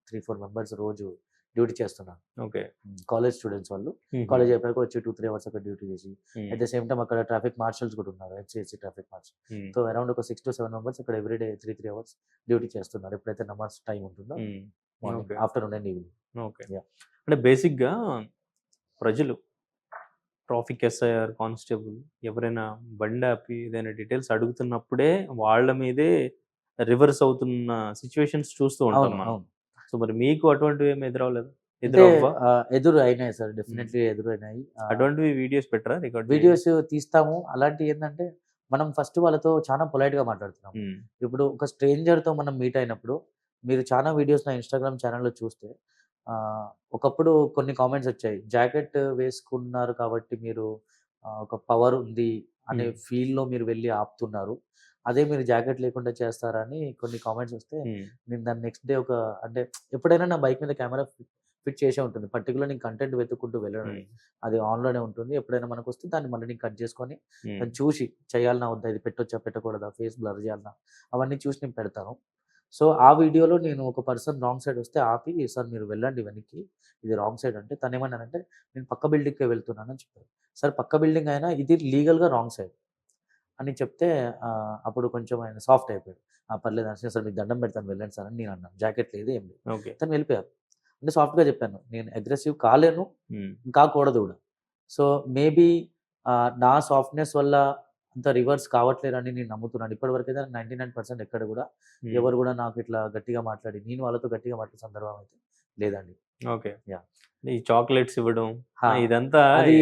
3, 4 మెంబర్స్ రోజు డ్యూటీ చేస్తున్నారు. ఓకే. కాలేజ్ స్టూడెంట్స్ వాళ్ళు. హుహు. కాలేజ్ అయిపోయాక వచ్చి 2, 3 అవర్స్ అక్కడ డ్యూటీ చేసి హ్మ్. అట్ ద సేమ్ టైమ్ అక్కడ ట్రాఫిక్ మార్షల్స్ కూడా ఉన్నారు. హెచ్‌సీఎస్‌సీ ట్రాఫిక్ మార్షల్. హ్మ్. సో అరౌండ్ ఒక 6-7 మెంబర్స్ ఇక్కడ ఎవ్రీడే 3 అవర్స్ డ్యూటీ చేస్తున్నారు. ఎప్పుడైతే నమాజ్ టైమ్ ఉంటుందో హ్మ్. Morning, okay. Afternoon and evening. Okay. Yeah! అంటే బేసిక్‌గా ప్రజలు ట్రాఫిక్ ఎస్ఐ ఆర్ కానిస్టేబుల్ ఎవరైనా బండాపి ఏదైనా డీటెయిల్స్ అడుగుతున్నప్పుడే వాళ్ళ మీదే రివర్స్ అవుతున్న సిట్యుయేషన్స్ చూస్తూ ఉంటాం అవును. మనం. అవును. సో మరి మీకు అటువంటివేమి ఎదురవ్వలేదా? అంటే ఎదురవ్వవా? ఎదురు అయినాయి సార్. హ్మ్. డెఫినెట్‌లీ ఎదురైనాయి. అటువంటివి వీడియోస్ పెట్టరా రికార్డ్ చేయండి? వీడియోస్ తీస్తాము. అలాంటియేందంటే మనం ఫస్ట్ వాళ్ళతో చాలా పొలైట్‌గా మాట్లాడుతున్నాము. హ్మ్. ఇప్పుడు ఒక స్ట్రేంజర్‌తో మనం మీట్ అయినప్పుడు మీరు చాలా వీడియోస్ నా ఇన్‌స్టాగ్రామ్ ఛానెల్‌లో చూస్తే ఒకప్పుడు కొన్ని కామెంట్స్ వచ్చాయి. జాకెట్ వేసుకున్నారు కాబట్టి మీరు ఒక పవర్ ఉంది అనే హ్మ్. ఫీల్‌లో మీరు వెళ్లి ఆపుతున్నారు. అదే మీరు జాకెట్ లేకుండా చేస్తారా అని కొన్ని కామెంట్స్ వస్తే హ్మ్. నేను దాన్ని నెక్స్ట్ డే అంటే ఎప్పుడైనా నా బైక్ మీద కెమెరా ఫిట్ చేసే ఉంటుంది. పర్టిక్యులర్ నేను కంటెంట్ వెతుక్కుంటూ వెళ్ళనండి. హ్మ్. అది ఆన్‌లోనే ఉంటుంది. ఎప్పుడైనా మనకొస్తే దాన్ని మళ్ళీ నేను కట్ చేసుకొని హ్మ్. దాన్ని చూసి చేయాలనా వద్దా? ఇది పెట్టొచ్చా? పెట్టకూడదా? ఫేస్ బ్లర్ చేయాలనా? అవన్నీ చూసి నేను పెడతాను. సో, ఆ వీడియోలో నేను ఒక పర్సన్ రాంగ్ సైడ్ వస్తే ఆపి, "సార్ మీరు వెళ్ళండి వెనక్కి. ఇది రాంగ్ సైడ్" అంటే తనేమన్నారంటే, "నేను పక్క బిల్డింగ్‌కే వెళ్తున్నాను" అని చెప్పారు. సార్ పక్క బిల్డింగ్ అయినా ఇది లీగల్‌గా రాంగ్ సైడ్ అని చెప్తే అప్పుడు కొంచెం ఆయన సాఫ్ట్ అయిపోయాడు. పర్లేదు అనసూయ సార్ మీకు దండం పెడతాను వెళ్ళండి సార్ అని నేను అన్నాను. జాకెట్ లేదు ఏం లేదు. ఓకే. తను వెళ్ళిపోయారు. అంటే సాఫ్ట్‌గా చెప్పాను. నేను అగ్రెసివ్ కాలేను, హ్మ్. కాకూడదు కూడా. సో, మేబీ నా సాఫ్ట్‌నెస్ వల్ల అంత రివర్స్ కావట్లేరని నేను నమ్ముతున్నాను. ఇప్పటివరకైతే 99% ఎక్కడ కూడా హ్మ్. ఎవరు కూడా నాకు ఇట్లా గట్టిగా మాట్లాడి, నేను వాళ్ళతో గట్టిగా మాట్లాడిన సందర్భం అయితే లేదండి. ఓకే. యాహ్! ఈ చాక్లెట్స్ ఇవ్వడం ఆ! ఇదంతా అది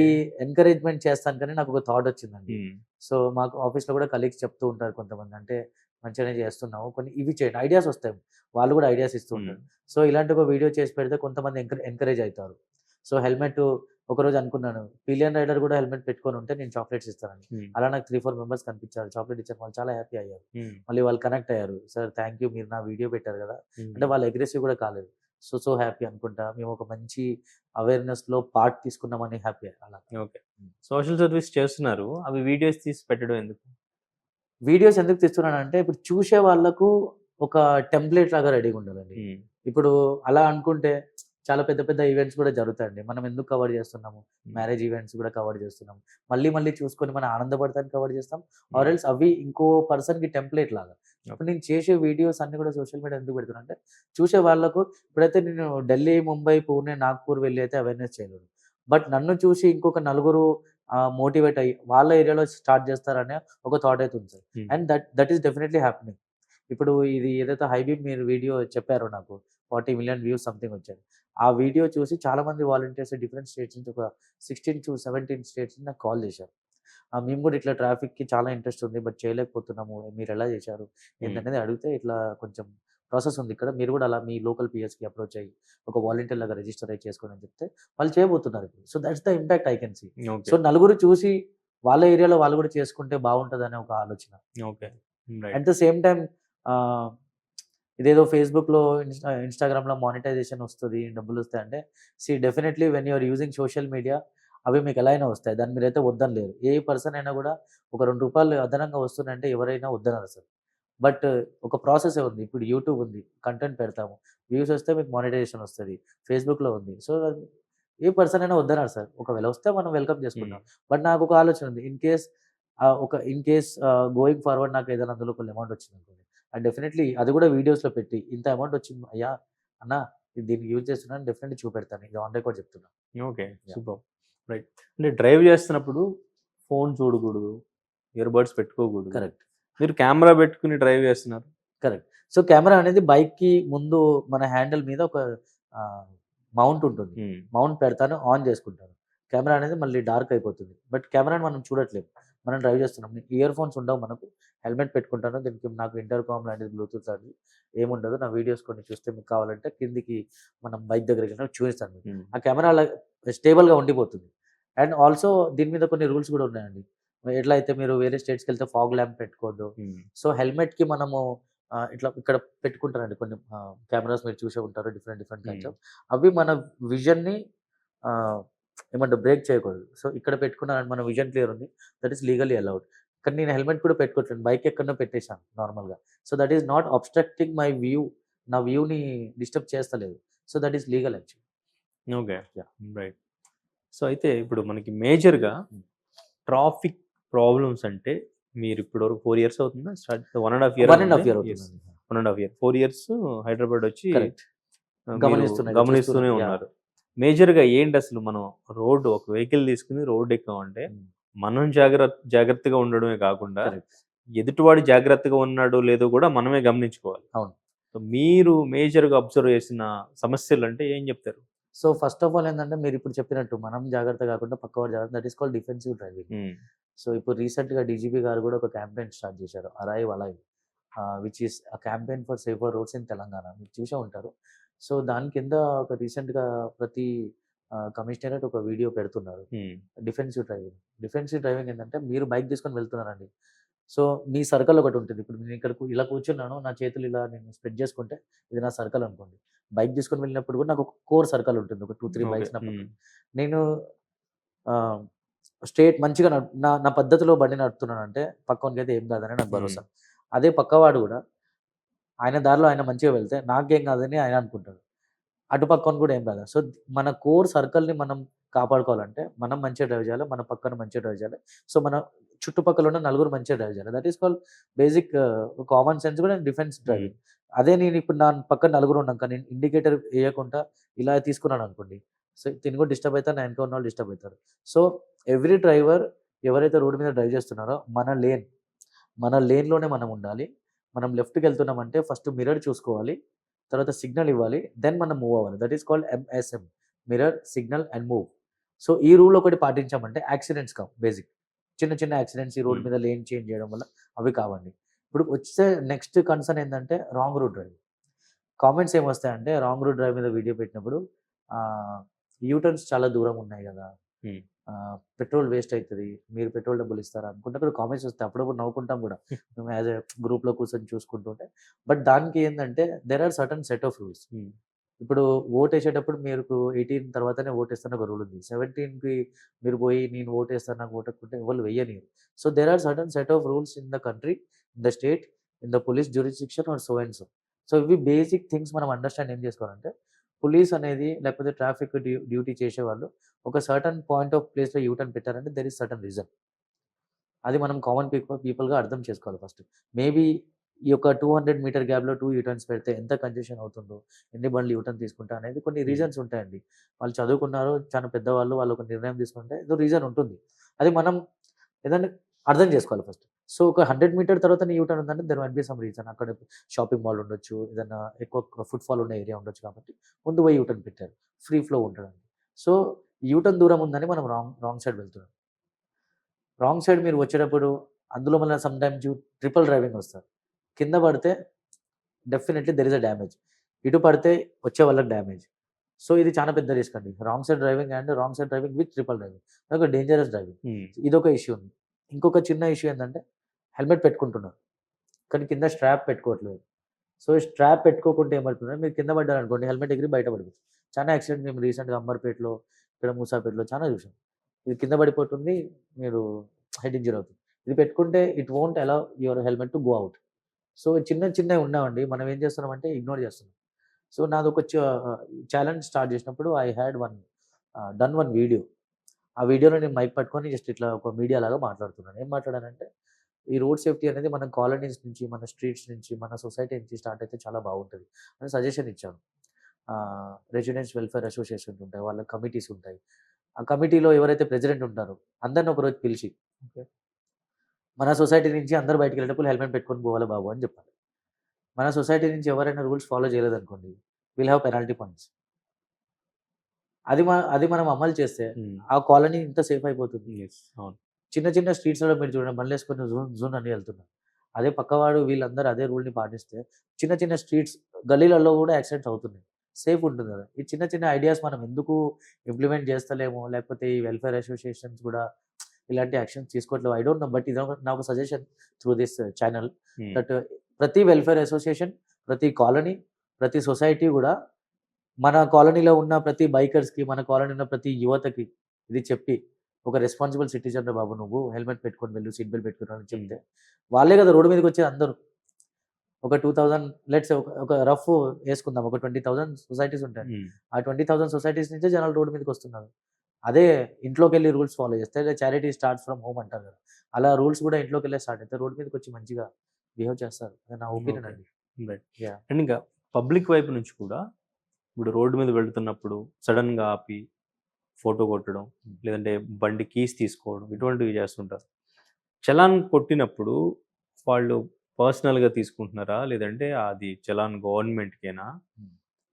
ఎంకరేజ్‌మెంట్ చేస్తాను కానీ నాకొక థాట్ వచ్చిందండి. హ్మ్. సో, మాకు ఆఫీస్‌లో కూడా కలీగ్స్ చెప్తూ ఉంటారు కొంతమంది. అంటే మంచిగానే చేస్తున్నావు. కొన్ని ఇవి చేయండి. ఐడియాస్ వస్తాయి. వాళ్ళు కూడా ఐడియాస్ ఇస్తూ హ్మ్. ఉంటారు. సో, ఇలాంటి ఒక వీడియో చేసి పెడితే కొంతమంది ఎంకరేజ్ అయితారు. సో, హెల్మెట్ ఒకరోజు అనుకున్నాను. పిలియన్ రైడర్ కూడా హెల్మెట్ పెట్టుకొని ఉంటే నేను చాక్లెట్స్ ఇస్తానని. హ్మ్. అలా నాకు 3, 4 మెంబర్స్ కనిపించారు. చాక్లెట్ ఇచ్చాను. వాళ్ళు చాలా హ్యాపీ అయ్యారు. హ్మ్. మళ్ళీ వాళ్ళు కనెక్ట్ అయ్యారు. సార్ థాంక్ యూ మీరు నా వీడియో పెట్టారు కదా! అంటే హ్మ్. వాళ్ళు అగ్రెసివ్ కూడా కాలేదు. సో హ్యాపీ అనుకుంటా. మేము ఒక మంచి అవేర్‌నెస్‌లో పార్ట్ తీసుకున్నామని హ్యాపీ అలా. ఓకే. హ్మ్. సోషల్ సర్వీస్ చేస్తున్నారు. అవి వీడియోస్ తీసి పెట్టడం ఎందుకు? వీడియోస్ ఎందుకు తీస్తున్నానంటే, ఇప్పుడు చూసే వాళ్ళకు ఒక టెంప్లేట్ లాగా రెడీగా ఉండాలండి. హ్మ్. ఇప్పుడు అలా అనుకుంటే చాలా పెద్ద పెద్ద ఈవెంట్స్ కూడా జరుగుతాయండి. మనం ఎందుకు కవర్ చేస్తున్నాము? హ్మ్. మ్యారేజ్ ఈవెంట్స్ కూడా కవర్ చేస్తున్నాము. మళ్ళీ మళ్ళీ చూసుకొని మనం ఆనందపడటానికి కవర్ చేస్తాం. ఆర్ హ్మ్. ఎల్స్ అవి ఇంకో పర్సన్‌కి టెంప్లేట్ లాగా. ఓకే. ఇప్పుడు నేను చేసే వీడియోస్ అన్నీ కూడా సోషల్ మీడియా ఎందుకు పెడుతున్నా అంటే, చూసే వాళ్ళకు ఇప్పుడైతే నేను ఢిల్లీ, ముంబై, పూణే, నాగ్‌పూర్ వెళ్లి అయితే అవేర్‌నెస్ చేయలేను. బట్ నన్ను చూసి ఇంకొక నలుగురు మోటివేట్ అయ్యి వాళ్ళ ఏరియాలో స్టార్ట్ చేస్తారనే ఒక థాట్ అయితే ఉంది సార్. హ్మ్. And that is definitely happening. ఇప్పుడు ఇది ఏదైతే హైబీమ్ మీరు వీడియో చెప్పారో నాకు 40,000,000 వ్యూస్ సంథింగ్ వచ్చాయి. ఆ వీడియో చూసి చాలామంది వాలంటీర్స్ డిఫరెంట్ స్టేట్స్ నుంచి ఒక 16-17 స్టేట్స్ నుంచి నాకు కాల్ చేశారు. మేము కూడా ఇట్లా ట్రాఫిక్‌కి చాలా ఇంట్రెస్ట్ ఉంది. బట్ చేయలేకపోతున్నాము. మీరెలా చేశారు? హ్మ్. ఏందనేది అడిగితే ఇట్లా కొంచెం ప్రాసెస్ ఉంది ఇక్కడ. మీరు కూడా అలా మీ లోకల్ పీఎస్‌కి అప్రోచ్ అయ్యి ఒక వాలంటీర్ లాగా రిజిస్టర్ అయ్యి చేసుకోండి అని చెప్తే వాళ్ళు చేయబోతున్నారు ఇప్పుడు. So that's the impact I can see. Okay. So నలుగురు చూసి వాళ్ళ ఏరియాలో వాళ్ళు కూడా చేసుకుంటే బాగుంటదనే ఒక ఆలోచన. Okay. Right. At the same time ah, ఇదేదో ఫేస్‌బుక్‌లో, ఇన్‌స్టాగ్రామ్‌లో మానిటైజేషన్ వస్తది, డబ్బులొస్తాయంటే definitely when you are using social media అవి మీకు ఎలా అయినా వస్తాయి. దాన్ని మీరైతే వద్దనలేరు. ఏ పర్సన్ అయినా గూడా ఒక రూ. 2 అదనంగా వస్తున్నాయంటే ఎవరైనా వద్దనరసలు. బట్ ఒక ప్రాసెసే ఉంది. ఇప్పుడు యూట్యూబ్ ఉంది. కంటెంట్ పెడతాము. వ్యూస్ వస్తే మీకు మానిటైజేషన్ వస్తది. ఫేస్‌బుక్‌లో ఉంది. సో ఏ పర్సన్ అయినా వద్దన్నారు సార్. ఒకవేళ వస్తే మనం వెల్కమ్ చేసుకుంటాం. బట్ నాకు ఒక ఆలోచన ఉంది. ఇన్ కేస్ గోయింగ్ ఫార్వర్డ్ నాకు ఏదైనా అందులో కొన్ని అమౌంట్ వచ్చిందనుకోండి. డెఫినైట్‌లీ అది కూడా వీడియోస్‌లో పెట్టి ఇంత అమౌంట్ వచ్చింది అయ్యా! అన్న ఇది దీనికి యూజ్ చేస్తున్నాను డెఫినెట్‌లీ చూపెడతాను. ఇది ఆన్ రికార్డ్ చెప్తున్నా. ఓకే. యాహ్! సూపర్. రైట్. అంటే డ్రైవ్ చేస్తున్నప్పుడు ఫోన్ చూడకూడదు. ఇయర్ బడ్స్ పెట్టుకోకూడదు. కరెక్ట్. మీరు కెమెరా పెట్టుకొని డ్రైవ్ చేస్తున్నారు. కరెక్ట్. సో, కెమెరా అనేది బైక్‌కి ముందు మన హ్యాండిల్ మీద ఒక ఆహ్, మౌంట్ ఉంటుంది. మౌంట్ పెడతాను, ఆన్ చేసుకుంటాను. కెమెరా అనేది మళ్ళీ డార్క్ అయిపోతుంది. బట్ కెమెరాని మనం చూడట్లేము. మనం డ్రైవ్ చేస్తున్నాం. ఇయర్ ఫోన్స్ ఉండవు మనకు. హెల్మెట్ పెట్టుకుంటాను. దీనికి నాకు ఇంటర్కామ్ లాంటిది బ్లూటూత్ లాంటిది ఏముండదు. నా వీడియోస్ కొన్ని చూస్తే మీకు కావాలంటే కిందికి మనం బైక్ దగ్గరికి చూపిస్తాను మీకు. ఆ కెమెరా అలా స్టేబుల్‌గా ఉండిపోతుంది. అండ్ ఆల్సో దీని మీద కొన్ని రూల్స్ కూడా ఉన్నాయండి. ఎట్లా అయితే మీరు వేరే స్టేట్స్‌కెళ్తే ఫాగ్ ల్యాంప్ పెట్టుకోవద్దు. సో, హెల్మెట్‌కి మనము ఇట్లా ఇక్కడ పెట్టుకుంటారండి కొన్ని కెమెరాస్ మీరు చూసే ఉంటారు. Different different kinds of. అవి మన విజన్‌ని ఆహ్, ఏమంటారు బ్రేక్ చేయకూడదు. సో, ఇక్కడ పెట్టుకున్నానంటే మన విజన్ క్లియర్ ఉంది. That is legally allowed. కానీ నేను హెల్మెట్ కూడా పెట్టుకోవట్లేదు. బైక్ ఎక్కడనో పెట్టేసాను నార్మల్‌గా. So, that is not obstructing my view. నా వ్యూని డిస్టర్బ్ చేస్తలేదు. So, that is legal actually. Okay. Yeah! Right. So, అయితే ఇప్పుడు మనకి మేజర్‌గా ట్రాఫిక్ ప్రాబ్లమ్స్ అంటే మీరు ఇప్పటివరకు 4 ఇయర్స్ అవుతుందా? Start 1 ½ year 1 ½ year yes. అవుతుందండి. 1 ½ ఇయర్. 4 ఇయర్స్ హైదరాబాద్ వచ్చి కరెక్ట్. మీరు గమనిస్తూనే గమనిస్తూనే యాహ్! ఉన్నారు. మేజర్‌గా ఏంటి అసలు మనం రోడ్ ఒక వెహికల్ తీసుకొని రోడ్ ఎక్కామంటే మనం జాగ్రత్తగా ఉండడమే కాకుండా కరెక్ట్. ఎదుటివాడు జాగ్రత్తగా ఉన్నాడో లేదో కూడా మనమే గమనించుకోవాలి. అవును. సో, మీరు మేజర్‌గా అబ్జర్వ్ చేసిన సమస్యలు అంటే ఏం చెప్తారు? సో, ఫస్ట్ ఆఫ్ ఆల్ ఏందంటే మీరిప్పుడు చెప్పినట్టు మనం జాగ్రత్త కాకుండా పక్కవాడు జాగ్రత్త that is called defensive driving. So, ఇప్పుడు రీసెంట్‌గా డీజీపీ గారు కూడా ఒక క్యాంపెయిన్ స్టార్ట్ చేశారు. Arrive alive which is a campaign for safer roads in Telangana. మీరు చూసే ఉంటారు. సో, దాని కింద ఒక రీసెంట్‌గా ప్రతి కమిషనరేట్ ఒక వీడియో పెడుతున్నారు. Defensive driving. డిఫెన్సివ్ డ్రైవింగ్ ఏందంటే మీరు బైక్ తీసుకొని వెళ్తున్నారండి. సో, మీ సర్కిల్ ఒకటి ఉంటుంది. ఇప్పుడు నేను ఇక్కడ ఇలా కూర్చున్నాను. నా చేతులు ఇలా నేను స్ప్రెడ్ చేసుకుంటే ఇది నా సర్కిల్ అనుకోండి. బైక్ తీసుకొని వెళ్ళినప్పుడు కూడా నాకు ఒక కోర్ సర్కిల్ ఉంటుంది. ఒక 2, 3 ఓకే. బైక్స్ నా పక్కన. నేను ఆహ్, మంచిగా నా నా పద్ధతిలో బండి నడుపుతున్నానంటే పక్కోనికైతే ఏం కాదని నాకు భరోసా. అదే పక్కవాడు కూడా ఆయన దారిలో ఆయన మంచిగా వెళ్తే నాకేం కాదని ఆయన అనుకుంటాడు. అటు పక్కన కూడా ఏం కాదు. సో, మన కోర్ సర్కిల్‌ని మనం కాపాడుకోవాలంటే మనం మంచిగా డ్రైవ్ చేయాలి. మన పక్కన మంచిగా డ్రైవ్ చేయాలి. సో, మన చుట్టుపక్కల ఉన్న నలుగురు మంచిగా డ్రైవ్ చేయాలి. That is called basic common sense కూడా డిఫెన్స్ డ్రైవింగ్. అదే నేను ఇప్పుడు నా పక్కన నలుగురు ఉన్నాం కానీ ఇండికేటర్ ఎయకుండా ఇలా తీసుకున్నాననుకోండి. సో, తిను కూడా డిస్టర్బ్ అయితారు. నా వెనక ఉన్నోళ్ళు డిస్టర్బ్ అయితారు. సో, ఎవ్రీ డ్రైవర్ ఎవరైతే రోడ్ మీద డ్రైవ్ చేస్తున్నారో మన లేన్‌లోనే మనం ఉండాలి. మనం లెఫ్ట్‌కెళ్తున్నామంటే ఫస్ట్ మిర్రర్ చూసుకోవాలి. తర్వాత సిగ్నల్ ఇవ్వాలి. దెన్ మనం మూవ్ అవ్వాలి. That is called MSM. Mirror, signal and move. So, ఈ రూల్ ఒకటి పాటించామంటే యాక్సిడెంట్స్ కావు బేసిక్. చిన్న చిన్న యాక్సిడెంట్స్ ఈ రోడ్ మీద లేన్ చేంజ్ చేయడం వల్ల అవి కావండి. ఇప్పుడు వచ్చే నెక్స్ట్ కన్సర్న్ ఏందంటే రాంగ్ రూట్ డ్రైవింగ్. కామెంట్స్ ఏమొస్తాయంటే రాంగ్ రూట్ డ్రైవ్ మీద వీడియో పెట్టినప్పుడు యూటర్న్స్ చాలా దూరం ఉన్నాయి గదా! పెట్రోల్ వేస్ట్ అయితది. మీరు పెట్రోల్ డబ్బులు ఇస్తారా? అనుకుంటే అక్కడ కామెంట్స్ వస్తాయి. అప్పుడప్పుడు నవ్వుకుంటాం గూడా. మేము యాస్ ఎ గ్రూప్‌లో కూర్చొని చూసుకుంటుంటే. బట్ దానికి ఏందంటే there are certain set of rules. ఇప్పుడు ఓటేసేటప్పుడు మీకు 18 తర్వాతనే ఓటేస్తాను ఒక రూల్ ఉంది. 17కి మీరు పోయి నేను ఓటేస్తాను నాకు ఓటేయకుంటే ఎవళ్ళు వెయ్యనియరు. So, there are certain set of rules in the country, in the state, in the police jurisdiction or so and so. So, ఇవి బేసిక్ థింగ్స్ మనం అండర్‌స్టాండ్ ఏం చేసుకోవాలంటే పోలీస్ అనేది లేకపోతే ట్రాఫిక్ డ్యూటీ చేసేవాళ్ళు ఒక సర్టెన్ పాయింట్ ఆఫ్ ప్లేస్‌లో U turn పెట్టారంటే దేర్ ఈస్ సర్టెన్ రీజన్. అది మనం కామన్ పీపుల్‌గా అర్థం చేసుకోవాలి ఫస్ట్. మేబీ ఈ యొక్క 200 మీటర్ గ్యాప్‌లో 2 యూ టర్న్స్ పెడితే ఎంత కంజెషన్ అవుతుందో, ఎన్ని బండ్లు యూ టర్న్ తీసుకుంటా అనేది కొన్ని రీజన్స్ ఉంటాయండి. వాళ్ళు చదువుకున్నారు, చాలా పెద్దవాళ్ళు, వాళ్ళు ఒక నిర్ణయం తీసుకుంటే ఏదో రీజన్ ఉంటుంది. అది మనం ఏదంటే అర్థం చేసుకోవాలి ఫస్ట్. సో, ఒక 100 మీటర్ తర్వాత నీ యూ టర్న్ ఉందంటే there might be some reason. అక్కడ షాపింగ్ మాల్ ఉండొచ్చు, ఏదన్నా ఎక్కువ ఫుట్‌ఫాల్ ఉన్న ఏరియా ఉండొచ్చు కాబట్టి ముందు పోయి యూ టర్న్ పెట్టారు. ఫ్రీ ఫ్లో ఉంటడానికి. సో, యూ టర్న్ దూరం ఉందని మనం రాంగ్ సైడ్ వెళ్తున్నాం. రాంగ్ సైడ్ మీరు వచ్చేటప్పుడు అందులో మళ్ళీ సమ్‌టైమ్స్ ట్రిపుల్ డ్రైవింగ్ వస్తారు. కింద పడితే definitely there is a damage. ఇటు పడితే వచ్చే వాళ్ళకి డ్యామేజ్. సో, ఇది చాలా పెద్ద రిస్క్ అండి. Wrong side driving and wrong side driving with triple driving. అదొక డేంజరస్ డ్రైవింగ్. ఇదొక ఇష్యూ ఉంది. ఇంకొక చిన్న ఇష్యూ ఏందంటే హెల్మెట్ పెట్టుకుంటున్నారు. కానీ కింద స్ట్రాప్ పెట్టుకోవట్లేదు. సో, స్ట్రాప్ పెట్టుకోకుంటే ఏమవుతుందంటే మీరు కింద పడ్డారనుకోండి హెల్మెట్ ఎగిరి బయట పడిపోతుంది. చాలా యాక్సిడెంట్ మేము రీసెంట్‌గా అంబర్‌పేటలో, ఇక్కడ మూసాపేటలో చాలా చూసాం. ఇది కింద పడిపోతుంది. మీరు హెడ్ ఇంజ్యూర్ అవుతుంది. ఇది పెట్టుకుంటే it won't allow your helmet to go out. So, చిన్నవి ఉన్నామండి. మనం ఏం చేస్తున్నామంటే ఇగ్నోర్ చేస్తున్నాం. సో, నాదొక ఛాలెంజ్ స్టార్ట్ చేసినప్పుడు I had one done one video. ఆ వీడియోలో నేను మైక్ పట్టుకొని జస్ట్ ఇట్లా ఒక మీడియా లాగా మాట్లాడుతున్నాను. ఏం మాట్లాడానంటే, ఈ రోడ్ సేఫ్టీ అనేది మన కాలనీస్ నుంచి, మన స్ట్రీట్స్ నుంచి, మన సొసైటీ నుంచి స్టార్ట్ అయితే చాలా బాగుంటది అని సజెషన్ ఇచ్చాను. రెసిడెన్స్ వెల్ఫేర్ అసోసియేషన్స్ ఉంటాయి. వాళ్ళ కమిటీస్ ఉంటాయి. ఆ కమిటీలో ఎవరైతే ప్రెసిడెంట్ ఉంటారో అందరిని ఒకరోజు పిలిచి, ఓకే. మన సొసైటీ నుంచి అందరూ బయటికెళ్ళేటప్పుడు హెల్మెట్ పెట్టుకొని పోవాలి బాబు అని చెప్పాలి. మన సొసైటీ నుంచి ఎవరైనా రూల్స్ ఫాలో చేయలేదనుకోండి, విల్ హావ్ పెనాల్టీ పాయింట్స్. అది మనం అమలు చేస్తే ఆ కాలనీ ఇంత సేఫ్ అయిపోతుంది. అవును. చిన్న చిన్న స్ట్రీట్స్‌లో మీరు చూడండి బండ్లేసుకొని జూన్ జూన్ అని వెళ్తున్నారు. అదే పక్కవాడు వీళ్ళందరూ అదే రూల్‌ని పాటిస్తే చిన్న చిన్న స్ట్రీట్స్ గల్లీలలో కూడా యాక్సిడెంట్స్ అవుతున్నాయి. సేఫ్ ఉంటుంది కదా! ఈ చిన్న చిన్న ఐడియాస్ మనం ఎందుకు ఇంప్లిమెంట్ చేస్తలేమో, లేకపోతే ఈ వెల్ఫేర్ అసోసియేషన్స్ కూడా ఇలాంటి యాక్షన్స్ తీసుకోవట్లేదు. I don't know. బట్ ఇది నా ఒక suggestion through this channel that ప్రతి వెల్ఫేర్ అసోసియేషన్, ప్రతి కాలనీ, ప్రతి సొసైటీ కూడా మన కాలనీలో ఉన్న ప్రతి బైకర్స్‌కి, మన కాలనీలో ఉన్న ప్రతి యువతకి ఇది చెప్పి, ఒక రెస్పాన్సిబుల్ సిటిజన్ రా బాబు నువ్వు. హెల్మెట్ పెట్టుకొని వెళ్ళు, సీట్ బెల్ట్ పెట్టుకొని రా అని చెప్తే, వాళ్ళే కదా రోడ్డు మీదకొచ్చేది అందరూ. ఒక 2000 లెట్స్ సే ఒక రఫ్ యేసుకుందాం. ఒక 20,000 సొసైటీస్ ఉంటాయి. ఆ 20,000 సొసైటీస్ నుంచే జనాలు రోడ్డు మీదకొస్తున్నారు. అదే ఇంట్లోకెళ్ళి రూల్స్ ఫాలో చేస్తే చారిటీ స్టార్ట్స్ ఫ్రమ్ హోమ్ అంటారు కదా! అలా రూల్స్ కూడా ఇంట్లోకెళ్ళే స్టార్ట్ అయితే రోడ్డు మీదకొచ్చి మంచిగా బిహేవ్ చేస్తారు. అది నా ఒపీనియన్ ఓకే. అండి. రైట్. యాహ్! అండ్ ఇంకా పబ్లిక్ వైపు నుంచి కూడా ఇప్పుడు రోడ్డు మీద వెళ్తున్నప్పుడు సడన్‌గా ఆపి ఫోటో కొట్టడం, లేదంటే బండి కీస్ తీసుకోవడం ఇటువంటివి చేస్తుంటారు. చలాన్ కొట్టినప్పుడు వాళ్ళు పర్సనల్‌గా తీసుకుంటున్నారా? లేదంటే అది చలాన్ గవర్నమెంట్‌కేనా? హ్మ్.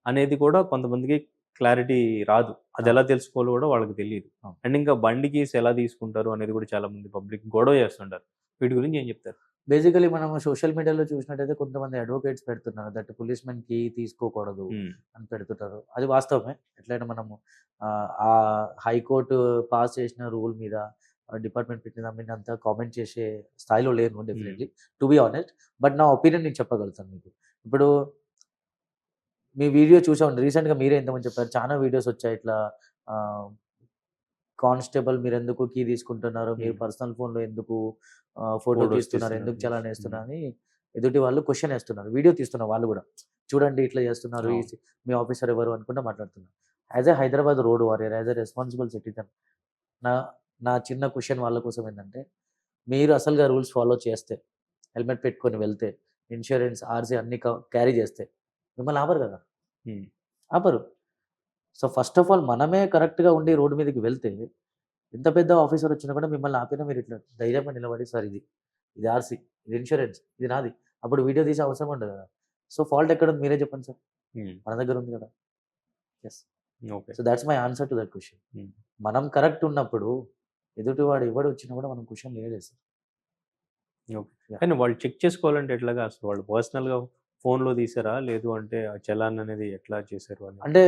అనేది కూడా కొంతమందికి క్లారిటీ రాదు. అదెలా అవును. తెలుసుకోవాలో కూడా వాళ్ళకి తెలీదు. అవును. అండ్ ఇంకా బండి కీస్ ఎలా తీసుకుంటారు అనేది కూడా చాలా మంది పబ్లిక్ గొడవ చేస్తుంటారు. వీటి గురించి ఏం చెప్తారు? బేసికల్లీ మనం సోషల్ మీడియాలో చూసినట్టయితే కొంతమంది అడ్వొకేట్స్ పెడుతున్నారు. దట్ పోలీస్‌మెన్ కీ తీసుకోకూడదు హ్మ్. అని పెడుతుంటారు. అది వాస్తవమే. ఎట్లైనా మనము ఆ హైకోర్టు పాస్ చేసిన రూల్ మీద డిపార్ట్మెంట్ పెట్టిన దాని మీద అంతా కామెంట్ చేసే స్థాయిలో లేను హ్మ్. Definitely. To be honest. But నా ఒపీనియన్ నేను చెప్పగలుగుతాను మీకు. ఇప్పుడు మీ వీడియో చూసా ఉండి రీసెంట్‌గా మీరే ఇంతకుముందు చెప్పారు. చానా వీడియోస్ వచ్చాయి ఇట్లా ఆహ్, కానిస్టేబుల్ మీరెందుకు కీ తీసుకుంటున్నారు? మీరు హ్మ్. పర్సనల్ ఫోన్‌లో ఎందుకు ఫోటో ఫోటోస్ తీస్తున్నారు? తీస్తున్నారు. ఎందుకు చలాన్ హ్మ్. ఏస్తున్నారు? అని ఎదుటి వాళ్ళు క్వెషన్ ఏస్తున్నారు. వీడియో తీస్తున్నారు వాళ్ళు గూడా. చూడండి ఇట్లా చేస్తున్నారు. అవును. మీ ఆఫీసర్ ఎవరు అనుకుంటా మాట్లాడుతున్నారు. As a Hyderabad road warrior, as a responsible citizen నా నా చిన్న క్వెషన్ వాళ్ళ కోసం ఏందంటే, మీరు అసలుగా రూల్స్ ఫాలో చేస్తే, హెల్మెట్ పెట్టుకొని వెళ్తే, ఇన్స్యూరెన్స్, ఆర్‌సీ అన్నీ క్యారీ చేస్తే మిమ్మల్ని ఆపరు గదా! హ్మ్. ఆపరు. సో, ఫస్ట్ ఆఫ్ ఆల్ మనమే కరెక్ట్‌గా ఉండి రోడ్ మీదకి వెళ్తే, ఎంత పెద్ద ఆఫీసర్ వచ్చినా కూడా మిమ్మల్ని ఆపినా మీరు ఇట్లా ధైర్యంగా నిలబడి సార్ ఇది ఆర్‌సీ, ఇది ఇన్స్యూరెన్స్, ఇది నాది. అప్పుడు వీడియో తీసే అవసరం ఉండదు కదా! సో, ఫాల్ట్ ఎక్కడుంది మీరే చెప్పండి సార్. హ్మ్. మన దగ్గర ఉంది కదా! Yes. Okay. So, thoughts my answer to that question. హ్మ్. మనం కరెక్ట్ ఉన్నప్పుడు ఎదుటివాడు ఎవడొచ్చినా కూడా మనం క్వెషన్ వేయలేదు. ఓకే. యాహ్! కానీ వాళ్ళు చెక్ చేసుకోవాలంటే ఎట్లాగా? అసలు వాళ్ళు పర్సనల్‌గా ఫోన్‌లో తీసారా? లేదు అంటే ఆ చలాన్ అనేది ఎట్లా చేశారు అనేది? అంటే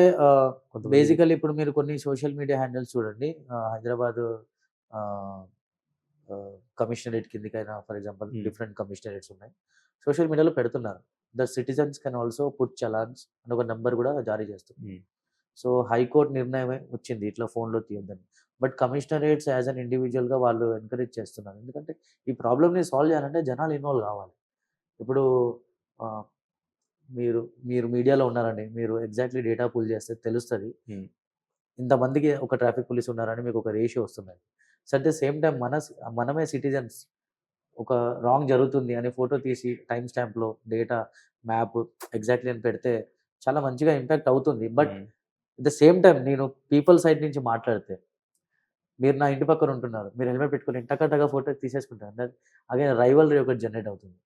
కొంతమందికి బేసికల్లీ ఇప్పుడు మీరు కొన్ని సోషల్ మీడియా హ్యాండిల్స్ చూడండి. హైదరాబాదు ఆహ్, కమిషనరేట్ కిందకైనా ఫర్ ఎగ్జాంపుల్ హ్మ్. డిఫరెంట్ కమిషనరేట్స్ ఉన్నాయి. సోషల్ మీడియాలో పెడుతున్నారు. The citizens can also put challans అని ఒక నంబర్ కూడా జారీ చేస్తుంది. హ్మ్. సో, హైకోర్ట్ నిర్ణయమే వచ్చింది ఇట్లా ఫోన్‌లో తీయొద్దని. బట్ కమిషనరేట్స్ యాస్ ఎన్ ఇండివిడ్యువల్‌గా వాళ్ళు ఎంకరేజ్ చేస్తున్నారు. ఎందుకంటే ఈ ప్రాబ్లమ్‌ని సాల్వ్ చేయాలంటే జనాలు ఇన్వాల్వ్ కావాలి. ఇప్పుడు ఆహ్, మీరు మీరు మీడియాలో ఉన్నారండి. మీరు ఎగ్జాక్ట్‌లీ డేటా పుల్ చేస్తే తెలుస్తది. హ్మ్. ఇంతమందికి ఒక ట్రాఫిక్ పోలీస్ ఉన్నారని మీకు ఒక రేషియో వస్తుందండి. So, at the same time మనమే సిటిజన్స్ ఒక రాంగ్ జరుగుతుంది అని ఫోటో తీసి టైమ్ స్టాంప్‌లో డేటా, మ్యాప్ ఎగ్జాక్ట్‌లీ అని పెడితే చాలా మంచిగా ఇంపాక్ట్ అవుతుంది. బట్ హ్మ్. అట్ ద సేమ్ టైమ్ నేను పీపుల్ సైడ్ నుంచి మాట్లాడితే, మీరు నా ఇంటి పక్కన ఉంటున్నారు. మీరు హెల్మెట్ పెట్టుకొని టక ఫోటో తీసేసుకుంటారు. అగైన్ రైవల్రీ ఒకటి జనరేట్ అవుతుంది.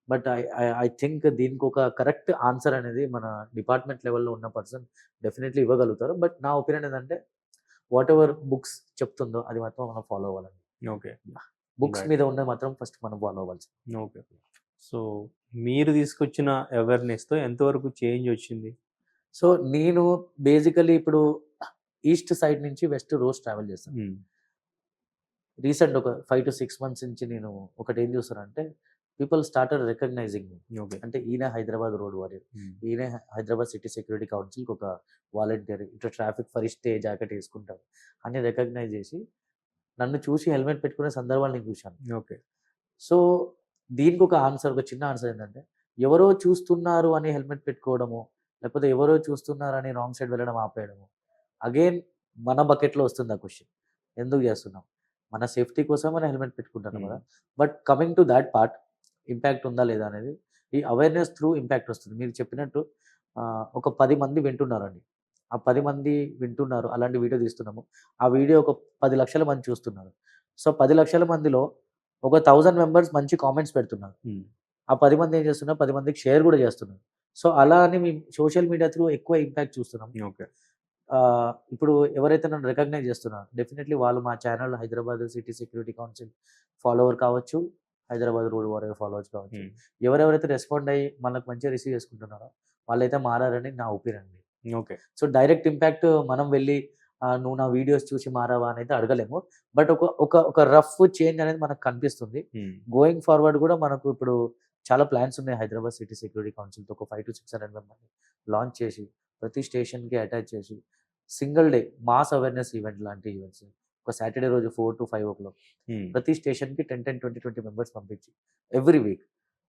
But I I I think దీనికొక కరెక్ట్ ఆన్సర్ అనేది మన డిపార్ట్‌మెంట్ లెవెల్‌లో ఉన్న పర్సన్ డెఫినైట్‌లీ ఇవ్వగలుగుతారు. బట్ నా ఒపీనియన్ ఏందంటే వాటెవర్ బుక్స్ చెప్తుందో అది మాత్రం మనం ఫాలో అవ్వాలండి. ఓకే. Books right. మీద ఉన్నది మాత్రం ఫస్ట్ మనం ఫాలో అవ్వాల్సింది. ఓకే. సో, మీరు తీసుకొచ్చిన అవేర్‌నెస్‌తో ఎంతవరకు చేంజ్ వచ్చింది? సో, నేను బేసికల్లీ ఇప్పుడు ఈస్ట్ సైడ్ నుంచి వెస్ట్ రోజు ట్రావెల్ చేస్తాను. హ్మ్. రీసెంట్ ఒక 5-6 మంత్స్ నుంచి నేను ఒకటేం చూసానంటే, పీపుల్ స్టార్టెడ్ రికగ్నైజింగ్ మీ. ఓకే. అంటే ఈయన హైదరాబాద్ రోడ్ వారియర్. హ్మ్. ఈయన హైదరాబాద్ సిటీ సెక్యూరిటీ కౌన్సిల్‌కి ఒక వాలంటీర్. ఇట్లా ట్రాఫిక్ ఫరిస్టే జాకెట్ ఏసుకుంటారు అని రికగ్నైజ్ చేసి, నన్ను చూసి హెల్మెట్ పెట్టుకునే సందర్భాలు నేను చూశాను. ఓకే. సో, దీనికొక ఆన్సర్ ఒక చిన్న ఆన్సర్ ఏంటంటే, ఎవరో చూస్తున్నారు అని హెల్మెట్ పెట్టుకోవడము, లేకపోతే ఎవరో చూస్తున్నారని రాంగ్ సైడ్ వెళ్ళడం ఆపేయడము. అగైన్ మన బకెట్లో వస్తుంది ఆ క్వశ్చన్. ఎందుకు చేస్తున్నాం? మన సేఫ్టీ కోసం మనం హెల్మెట్ పెట్టుకుంటున్నాం కదా! But coming to thought part, impact ఉందా లేదా అనేది, ఈ అవేర్‌నెస్ త్రూ ఇంపాక్ట్ వస్తుంది. మీరు చెప్పినట్టు ఒక 10 మంది వింటున్నారండి. ఆ 10 మంది వింటున్నారు. అలాంటి వీడియో తీస్తున్నాము. ఆ వీడియో ఒక 10,00,000 మంది చూస్తున్నారు. సో, 10,00,000 మందిలో ఒక 1000 మెంబర్స్ మంచి కామెంట్స్ పెడుతున్నారు. ఆ 10 మంది ఏం చేస్తున్నారు, 10 మందికి షేర్ కూడా చేస్తున్నారు. సో, అలా అని మేము సోషల్ మీడియా త్రూ ఎక్కువ ఇంపాక్ట్ చూస్తున్నాం. ఓకే. ఇప్పుడు ఎవరైతే నన్ను రికగ్నైజ్ చేస్తున్నారో డెఫినెట్‌లీ వాళ్ళు మా channel Hyderabad city security council follower కావచ్చు, హైదరాబాద్ రోడ్ వారియర్ ఫాలోవర్స్ కావచ్చు. ఎవరెవరైతే రెస్పాండ్ అయ్యి మనకు మంచిగా రిసీవ్ చేసుకుంటున్నారో వాళ్ళైతే మారారని నా ఒపీనియన్ అండి. ఓకే. సో, డైరెక్ట్ ఇంపాక్ట్ మనం వెళ్లి నువ్వు నా వీడియోస్ చూసి మారావా అని అయితే అడగలేము. బట్ ఒక ఒక ఒక రఫ్ చేంజ్ అనేది మనకు కనిపిస్తుంది. గోయింగ్ ఫార్వర్డ్ కూడా మనకు ఇప్పుడు చాలా ప్లాన్స్ ఉన్నాయి. హైదరాబాద్ సిటీ సెక్యూరిటీ కౌన్సిల్‌తో ఒక 500-600 మెంబర్‌ని లాంచ్ చేసి, ప్రతి స్టేషన్‌కి అటాచ్ చేసి, single day mass awareness event లాంటి ఈవెంట్స్. ఒక సాటర్‌డే రోజు 4-5 ప్రతి స్టేషన్‌కి 10, 20 మెంబర్స్ పంపించి ఎవ్రీ వీక్.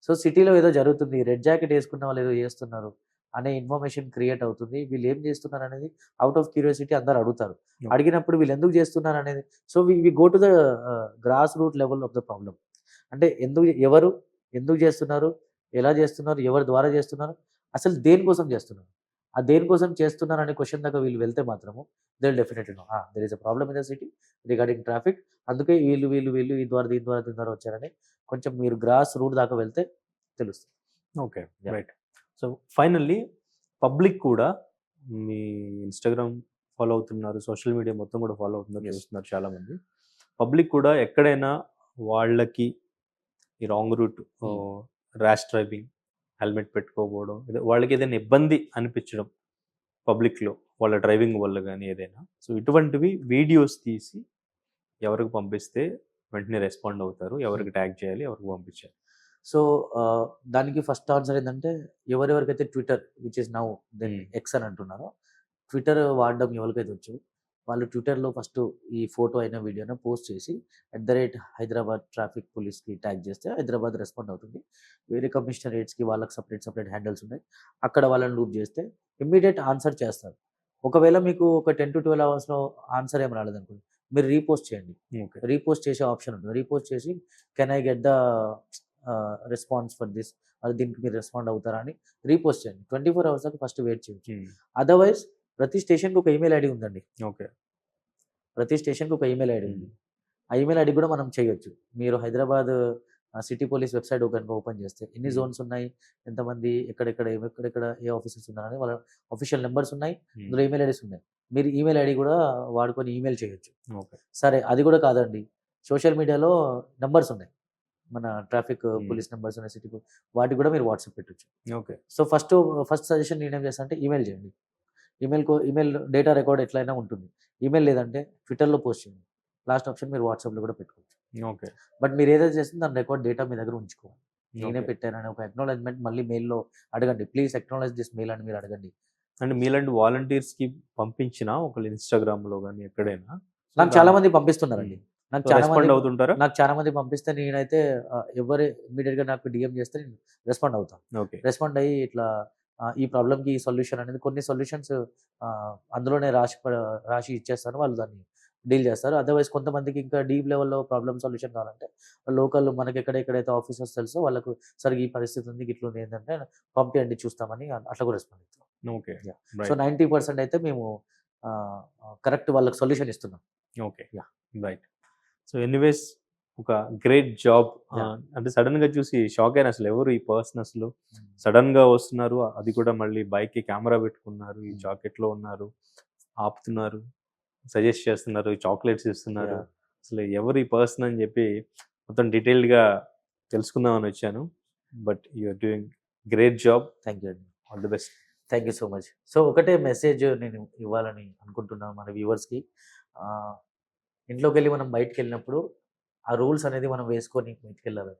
సో, సిటీలో ఏదో జరుగుతుంది. రెడ్ జాకెట్ ఏసుకున్న వాళ్ళు ఏదో చేస్తున్నారు అనే ఇన్ఫర్మేషన్ క్రియేట్ అవుతుంది. వీళ్ళు ఏం చేస్తున్నారనేది ఔట్ ఆఫ్ క్యూరియాసిటీ అందరూ అడుగుతారు. అడిగినప్పుడు వీళ్ళు ఎందుకు చేస్తున్నారనేది, so, we go to the grass root level of the problem. అంటే ఎందుకు చేస్తున్నారు? ఎలా చేస్తున్నారు? ఎవరి ద్వారా చేస్తున్నారు? అసలు దేనికోసం చేస్తున్నారు? ఆ దేనికోసం చేస్తున్నారు అనే క్వెషన్ దాకా వీళ్ళు వెళ్తే మాత్రము they will definitely know. There is a problem in the city regarding traffic. అందుకే వీళ్ళు దీని ద్వారా వచ్చారని కొంచెం మీరు గ్రాస్ రూట్ దాకా వెళ్తే తెలుస్తుంది. Okay. Yeah! Right. So, finally public కూడా మీ ఇన్‌స్టాగ్రామ్ ఫాలో అవుతున్నారు. సోషల్ మీడియా మొత్తం కూడా ఫాలో అవుతున్నారు. Yes. చూస్తున్నారు చాలామంది. పబ్లిక్ కూడా ఎక్కడైనా వాళ్ళకి ఈ wrong route, rash driving, helmet పెట్టుకోకపోవడం, వాళ్ళకి ఏదైనా ఇబ్బంది అనిపించడం పబ్లిక్‌లో వాళ్ళ డ్రైవింగ్ వల్ల గానీ ఏదైనా. సో, ఇటువంటివి వీడియోస్ తీసి ఎవరికి పంపిస్తే వెంటనే రెస్పాండ్ అవుతారు? ఎవరికి ట్యాగ్ చేయాలి? ఎవరికి పంపించాలి? సో, దానికి ఫస్ట్ ఆన్సర్ ఏందంటే, ఎవరెవరికైతే Twitter which is now then X అని అంటున్నారో, ట్విట్టర్ వాడడం ఎవరికైతే వచ్చో, వాళ్ళు ట్విట్టర్‌లో ఫస్ట్ ఈ ఫోటో అయిన వీడియోను పోస్ట్ చేసి @హైదరాబాద్ ట్రాఫిక్ పోలీస్‌కి ట్యాగ్ చేస్తే హైదరాబాద్ రెస్పాండ్ అవుతుంది. వేరే కమిషనరేట్స్‌కి వాళ్ళకి సెపరేట్ హ్యాండిల్స్ ఉన్నాయి. అక్కడ వాళ్ళని లూప్ చేస్తే ఇమ్మీడియేట్ ఆన్సర్ చేస్తారు. ఒకవేళ మీకు ఒక 10-12 అవర్స్‌లో ఆన్సర్ ఏం రాలేదనుకోండి, మీరు రీపోస్ట్ చేయండి. ఓకే. రీపోస్ట్ చేసే ఆప్షన్ ఉంటుంది. రీపోస్ట్ చేసి can I get the response for this, దీనికి మీరు రెస్పాండ్ అవుతారా అని రీపోస్ట్ చేయండి. 24 అవర్స్ దాకా ఫస్ట్ వెయిట్ చేయొచ్చు. అదర్‌వైజ్ ప్రతి స్టేషన్‌కి ఒక ఈమెయిల్ ఐడీ ఉందండి. ఓకే. ప్రతి స్టేషన్‌కి ఒక ఈమెయిల్ ఐడీ ఉంది. ఆ ఈమెయిల్ ఐడీ కూడా మనం చేయొచ్చు. మీరు హైదరాబాద్ సిటీ పోలీస్ వెబ్‌సైట్ గనుక ఓపెన్ చేస్తే ఎన్ని జోన్స్ ఉన్నాయి, ఎంతమంది ఎక్కడెక్కడ ఏ ఆఫీసర్స్ ఉన్నారని వాళ్ళ ఆఫీషియల్ నంబర్స్ ఉన్నాయి. అందులో ఈమెయిల్ ఐడీస్ ఉన్నాయి. మీరు ఈమెయిల్ ఐడీ కూడా వాడుకొని ఈమెయిల్ చేయొచ్చు. ఓకే. సరే అది కూడా కాదండి, సోషల్ మీడియాలో నంబర్స్ ఉన్నాయి. మన ట్రాఫిక్ పోలీస్ నంబర్స్ ఉన్నాయి, సిటీ వాటికి కూడా మీరు వాట్సాప్ పెట్టొచ్చు. ఓకే. సో, ఫస్ట్ సజెషన్ నేనేం చేస్తా అంటే ఈమెయిల్ చేయండి. ఈమెయిల్ డేటా రికార్డ్ ఎట్లైనా ఉంటుంది. ఈమెయిల్ లేదంటే ట్విట్టర్‌లో పోస్ట్ చేయండి. లాస్ట్ ఆప్షన్ మీరు వాట్సాప్‌లో కూడా పెట్టుకోవచ్చు. ఓకే. బట్ మీరు ఏదైతే చేస్తుందో దాని రికార్డ్ డేటా మీ దగ్గర ఉంచుకోవాలి. నేనే ఓకే. పెట్టానని ఒక అక్నాలెడ్జ్‌మెంట్ మళ్ళీ మెయిల్‌లో అడగండి. ప్లీజ్ అక్నాలెడ్జ్ దిస్ మెయిల్ అని మీరు అడగండి. అంటే మీలాంటి వాలంటీర్స్‌కి పంపించినా ఒకళ్ళు ఇన్‌స్టాగ్రామ్‌లో గాని ఎక్కడైనా నాకు చాలా మంది పంపిస్తున్నారండి. నాకు చాలా మంది రెస్పాండ్ అవుతుంటారా? నాకు చాలా మంది పంపిస్తే నేనైతే ఎవరు ఇమ్మీడియేట్‌గా నాకు డీఎం చేస్తే నేను రెస్పాండ్ అవుతాను. ఓకే. రెస్పాండ్ అయ్యి ఇట్లా ఈ ప్రాబ్లమ్‌కి ఈ సొల్యూషన్ అనేది కొన్ని సొల్యూషన్స్ అందులోనే రాసి ఇచ్చేస్తాను. వాళ్ళు దాన్ని డీల్ చేస్తారు. అదర్‌వైజ్ కొంతమందికి ఇంకా డీప్ లెవెల్‌లో ప్రాబ్లమ్ సొల్యూషన్ కావాలంటే లోకల్ మనకి ఎక్కడైతే ఆఫీసర్స్ తెలుసో వాళ్ళకు సర్ ఈ పరిస్థితి ఉంది, ఇట్లుంది ఏంటంటే పంపియండి చూస్తామని అట్లా కూడా రెస్పాండ్ అవుతాం. ఓకే. యాహ్! సో, 90% అయితే మేము కరెక్ట్ వాళ్ళకి సొల్యూషన్ ఇస్తున్నాం. Okay. Yeah! Right. So, anyways ఒక గ్రేట్ జాబ్. యాహ్! అంటే సడెన్‌గా చూసి షాక్ అయినా అసలు ఎవరు ఈ పర్సన్ అసలు సడెన్‌గా వస్తున్నారు. అది కూడా మళ్ళీ బైక్‌కి కెమెరా పెట్టుకున్నారు. ఈ జాకెట్‌లో ఉన్నారు. ఆపుతున్నారు. సజెస్ట్ చేస్తున్నారు. చాక్లెట్స్ ఇస్తున్నారు. యాహ్! అసలు ఎవరు ఈ పర్సన్ అని చెప్పి మొత్తం డీటెయిల్డ్‌గా తెలుసుకుందామని వచ్చాను. But you are doing great job. Thank you అండి. All the best. Thank you so much. So, ఒకటే మెసేజ్ నేను ఇవ్వాలని అనుకుంటున్నాను మన వ్యూవర్స్‌కి. ఇంట్లోకెళ్ళి మనం బయటికెళ్ళినప్పుడు ఆ రూల్స్ అనేది మనం వేసుకొని బయటికెళ్ళాలి.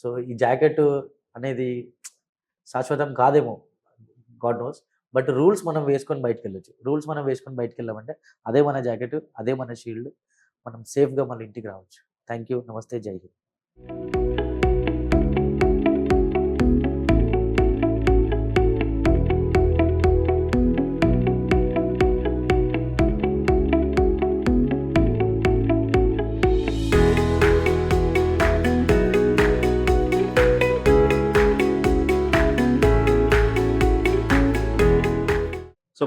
సో, ఈ జాకెట్ అనేది శాశ్వతం కాదేమో, గాడ్ నోస్. బట్ రూల్స్ మనం వేసుకొని బయటికెళ్ళొచ్చు. రూల్స్ మనం వేసుకొని బయటికెళ్ళామంటే అదే మన జాకెట్, అదే మన షీల్డ్. మనం సేఫ్‌గా మళ్ళీ ఇంటికి రావచ్చు. Thank you. నమస్తే. జై హింద్.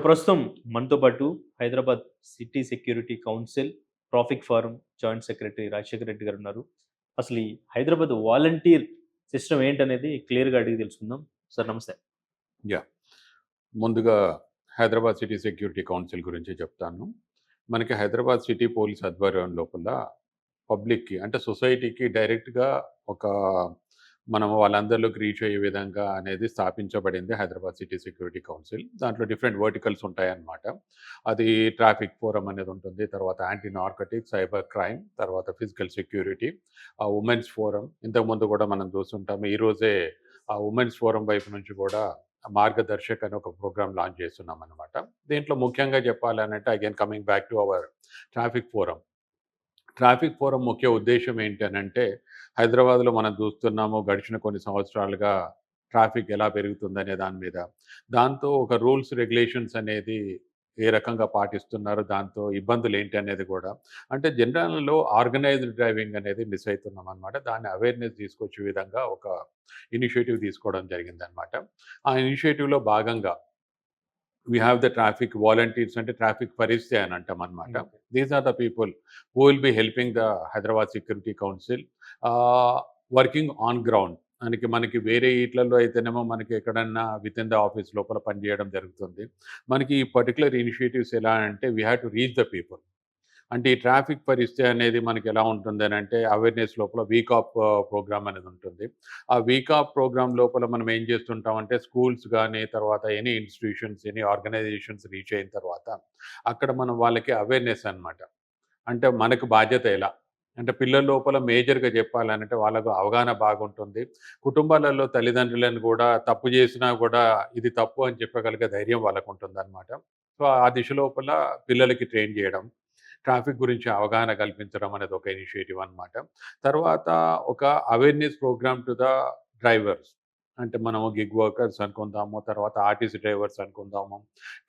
ప్రస్తుతం మనతో పాటు Hyderabad city security council traffic forum joint secretary Rajasekhar Reddy గారు ఉన్నారు. అసలు ఈ హైదరాబాద్ వాలంటీర్ సిస్టమ్ ఏంటనేది క్లియర్‌గా అడిగి తెలుసుకుందాం. సార్ నమస్తే. యాహ్! ముందుగా హైదరాబాద్ సిటీ సెక్యూరిటీ కౌన్సిల్ గురించి చెప్తాను. మనకి హైదరాబాద్ సిటీ పోలీస్ ఆధ్వర్యం లోపల పబ్లిక్‌కి అంటే సొసైటీకి డైరెక్ట్‌గా ఒక మనం వాళ్ళందరిలోకి రీచ్ అయ్యే విధంగా అనేది స్థాపించబడింది హైదరాబాద్ సిటీ సెక్యూరిటీ కౌన్సిల్. దాంట్లో డిఫరెంట్ వర్టికల్స్ ఉంటాయన్నమాట. అది ట్రాఫిక్ ఫోరం అనేది ఉంటుంది. తర్వాత యాంటీ నార్కోటిక్స్, సైబర్ క్రైమ్, తర్వాత ఫిజికల్ సెక్యూరిటీ, ఉమెన్స్ ఫోరం ఇంతకుముందు కూడా మనం చూస్తుంటాము. ఈరోజే ఆ ఉమెన్స్ ఫోరం వైపు నుంచి కూడా మార్గదర్శక్ అని ఒక ప్రోగ్రామ్ లాంచ్ చేస్తున్నామన్నమాట. దీంట్లో ముఖ్యంగా చెప్పాలనంటే again coming back to our traffic forum. Traffic forum ముఖ్య ఉద్దేశ్యం ఏంటనంటే హైదరాబాద్లో మనం చూస్తున్నాము గడిచిన కొన్ని సంవత్సరాలుగా ట్రాఫిక్ ఎలా పెరుగుతుందనే దాని మీద, దాంతో ఒక రూల్స్ రెగ్యులేషన్స్ అనేది ఏ రకంగా పాటిస్తున్నారు, దాంతో ఇబ్బందులు ఏంటి అనేది కూడా అంటే జనరల్లో ఆర్గనైజ్డ్ డ్రైవింగ్ అనేది మిస్ అవుతున్నాం అనమాట. దాన్ని అవేర్నెస్ తీసుకొచ్చే విధంగా ఒక ఇనిషియేటివ్ తీసుకోవడం జరిగిందనమాట. ఆ ఇనిషియేటివ్లో భాగంగా we have the traffic volunteers అంటే ట్రాఫిక్ పరిస్థితి అని అంటాం అనమాట. These are the people who will be helping the Hyderabad security council working on ground. మనకి వేరే ఈట్లలో అయితేనేమో మనకి ఎక్కడన్నా విత్ ఇన్ ద ఆఫీస్ లోపల పనిచేయడం జరుగుతుంది. మనకి ఈ పర్టికులర్ ఇనిషియేటివ్స్ ఎలా అంటే we have to reach the people. అంటే ఈ ట్రాఫిక్ పరిస్థితి అనేది మనకి ఎలా ఉంటుంది అని అంటే అవేర్నెస్ లోపల వీక్ ఆఫ్ ప్రోగ్రామ్ అనేది ఉంటుంది. ఆ వీక్ ఆఫ్ ప్రోగ్రామ్ లోపల మనం ఏం చేస్తుంటామంటే స్కూల్స్ కానీ తర్వాత any institutions any organisations reach అయిన తర్వాత అక్కడ మనం వాళ్ళకి అవేర్నెస్ అనమాట. అంటే మనకు బాధ్యత ఎలా అంటే పిల్లల లోపల మేజర్గా చెప్పాలంటే వాళ్ళకు అవగాహన బాగుంటుంది. కుటుంబాలలో తల్లిదండ్రులను కూడా తప్పు చేసినా కూడా ఇది తప్పు అని చెప్పగలిగే ధైర్యం వాళ్ళకు ఉంటుంది అనమాట. సో ఆ దిశ లోపల పిల్లలకి ట్రైన్ చేయడం, ట్రాఫిక్ గురించి అవగాహన కల్పించడం అనేది ఒక ఇనిషియేటివ్ అనమాట. తర్వాత ఒక awareness programme to the drivers. అంటే మనము గిగ్ వర్కర్స్ అనుకుందాము, తర్వాత ఆర్టీసీ డ్రైవర్స్ అనుకుందాము,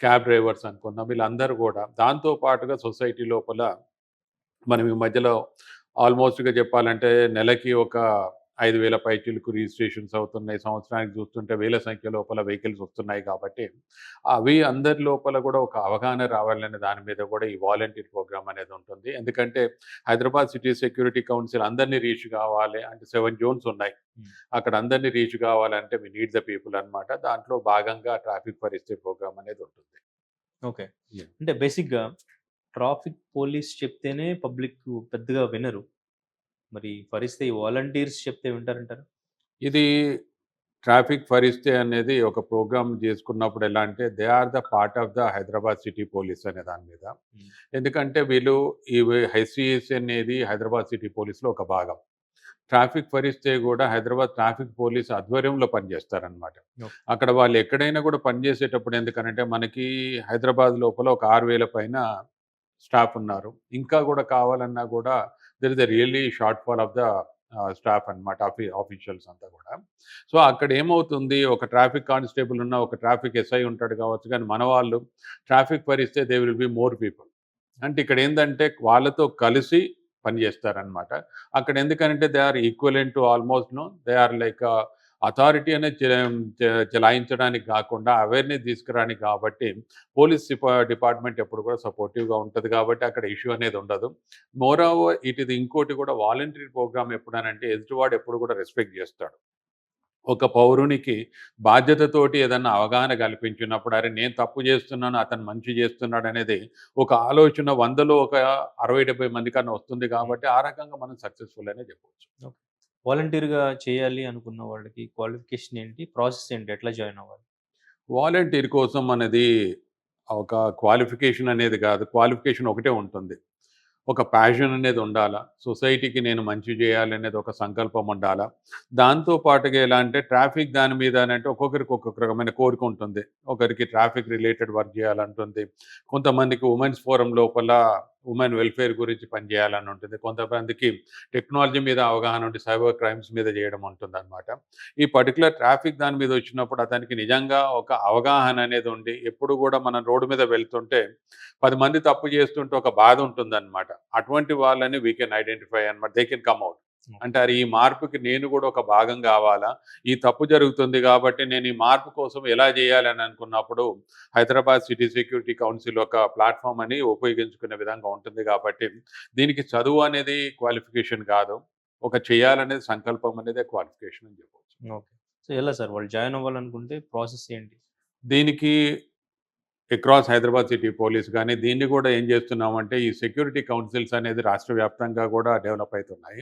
క్యాబ్ డ్రైవర్స్ అనుకుందాం. వీళ్ళందరూ కూడా దాంతో పాటుగా సొసైటీ లోపల మనం ఈ మధ్యలో ఆల్మోస్ట్‌గా చెప్పాలంటే నెలకి ఒక 5,000 పైచిలుకు రిజిస్ట్రేషన్స్ అవుతున్నాయి. సంవత్సరానికి చూస్తుంటే వేల సంఖ్య లోపల వెహికల్స్ వస్తున్నాయి కాబట్టి, అవి అందరి లోపల కూడా ఒక అవగాహన రావాలనే దాని మీద కూడా ఈ వాలంటీర్ ప్రోగ్రామ్ అనేది ఉంటుంది. ఎందుకంటే హైదరాబాద్ సిటీ సెక్యూరిటీ కౌన్సిల్ అందరిని రీచ్ కావాలి అంటే 7 జోన్స్ ఉన్నాయి. అక్కడ అందరిని రీచ్ కావాలంటే వి నీడ్ ద పీపుల్ అనమాట. దాంట్లో భాగంగా ట్రాఫిక్ పరిస్థితి ప్రోగ్రామ్ అనేది ఉంటుంది. ఓకే. యాహ్! అంటే బేసిక్‌గా ట్రాఫిక్ పోలీస్ చెప్తేనే పబ్లిక్ పెద్దగా వినరు. మరి పరిస్థితి వాలంటీర్స్ చెప్తే వింటారంటారా? ఇది ట్రాఫిక్ ఫరిస్తే అనేది ఒక ప్రోగ్రామ్ చేసుకున్నప్పుడు ఎలా అంటే they are the part of the Hyderabad city police అనే దాని మీద. హ్మ్. ఎందుకంటే వీళ్ళు ఈ హెచ్సిఎస్ అనేది హైదరాబాద్ సిటీ పోలీస్‌లో ఒక భాగం. ట్రాఫిక్ ఫరిస్తే కూడా హైదరాబాద్ ట్రాఫిక్ పోలీస్ ఆధ్వర్యంలో పనిచేస్తారనమాట. ఓకే. అక్కడ వాళ్ళు ఎక్కడైనా కూడా పనిచేసేటప్పుడు ఎందుకనంటే మనకి హైదరాబాద్ లోపల ఒక 6,000 పైన స్టాఫ్ ఉన్నారు. ఇంకా కూడా కావాలన్నా కూడా there is a really shortfall of the staff అనమాట. ఆఫీషియల్స్ అంతా కూడా. సో అక్కడ ఏమవుతుంది ఒక ట్రాఫిక్ కానిస్టేబుల్ ఉన్న ఒక ట్రాఫిక్ ఎస్ఐ ఉంటాడు కావచ్చు. కానీ మన వాళ్ళు ట్రాఫిక్ పరిస్తే they will be more people. అంటే ఇక్కడ ఏందంటే వాళ్ళతో కలిసి పనిచేస్తారనమాట. అక్కడ ఎందుకనంటే they are equivalent to almost they are like authority అనేది చెలాయించడానికి కాకుండా అవేర్‌నెస్ తీసుకురానికి కాబట్టి పోలీస్ డిపార్ట్మెంట్ ఎప్పుడు కూడా సపోర్టివ్‌గా ఉంటది కాబట్టి అక్కడ ఇష్యూ అనేది ఉండదు. మోర్ ఓవర్ ఇది ఇంకోటి కూడా వాలంటరీ ప్రోగ్రామ్ ఎప్పుడనంటే ఎదుటివాడు ఎప్పుడు కూడా రెస్పెక్ట్ చేస్తాడు. ఒక పౌరునికి బాధ్యతతోటి ఏదన్నా అవగాహన కల్పించినప్పుడు, అరే! నేను తప్పు చేస్తున్నాను, అతను మంచి చేస్తున్నాడనేది ఒక ఆలోచన 100లో ఒక 60, 70 మందికన్నా వస్తుంది కాబట్టి, ఆ రకంగా మనం సక్సెస్‌ఫుల్ అనే చెప్పొచ్చు. ఓకే. వాలంటీర్‌గా చేయాలి అనుకున్న వాళ్ళకి క్వాలిఫికేషన్ ఏంటి? ప్రాసెస్ ఏంటి? ఎట్లా జాయిన్ అవ్వాలి? వాలంటీర్ కోసం అనేది ఒక క్వాలిఫికేషన్ అనేది కాదు. క్వాలిఫికేషన్ ఒకటే ఉంటుంది. ఒక ప్యాషన్ అనేది ఉండాలా. సొసైటీకి నేను మంచి చేయాలనేది ఒక సంకల్పం ఉండాలా. దాంతో పాటుగా ఎలా అంటే ట్రాఫిక్ దాని మీద అనంటే ఒక్కొక్కరికి ఒక్కొక్క రకమైన కోరిక ఉంటుంది. ఒకరికి ట్రాఫిక్ రిలేటెడ్ వర్క్ చేయాలంటుంది. కొంతమందికి ఉమెన్స్ ఫోరం లోపల ఉమెన్ వెల్ఫేర్ గురించి పనిచేయాలని ఉంటుంది. కొంతమందికి టెక్నాలజీ మీద అవగాహన ఉండి సైబర్ క్రైమ్స్ మీద చేయడం ఉంటుందన్నమాట. ఈ పర్టిక్యులర్ ట్రాఫిక్ దాని మీద వచ్చినప్పుడు అతనికి నిజంగా ఒక అవగాహన అనేది ఉండి ఎప్పుడు కూడా మనం రోడ్డు మీద వెళ్తుంటే 10 మంది తప్పు చేస్తుంటే ఒక బాధ ఉంటుందన్నమాట. అటువంటి వాళ్ళని వీ కెన్ ఐడెంటిఫై అనమాట. They can come out. అంటారు ఈ మార్పుకి నేను కూడా ఒక భాగం కావాలా, ఈ తప్పు జరుగుతుంది కాబట్టి నేను ఈ మార్పు కోసం ఎలా చేయాలని అనుకున్నప్పుడు హైదరాబాద్ సిటీ సెక్యూరిటీ కౌన్సిల్ ఒక ప్లాట్ఫామ్ అని ఉపయోగించుకునే విధంగా ఉంటుంది. కాబట్టి దీనికి చదువు అనేది క్వాలిఫికేషన్ కాదు, ఒక చేయాలనేది సంకల్పం అనేది క్వాలిఫికేషన్ అని చెప్పవచ్చు. ఓకే. సో ఎలా సార్ వాళ్ళు జాయిన్ అవ్వాలనుకుంటే ప్రాసెస్ ఏంటి? దీనికి అక్రాస్ హైదరాబాద్ సిటీ పోలీస్ కానీ దీన్ని కూడా ఏం చేస్తున్నామంటే ఈ సెక్యూరిటీ కౌన్సిల్స్ అనేది రాష్ట్ర వ్యాప్తంగా కూడా డెవలప్ అవుతున్నాయి.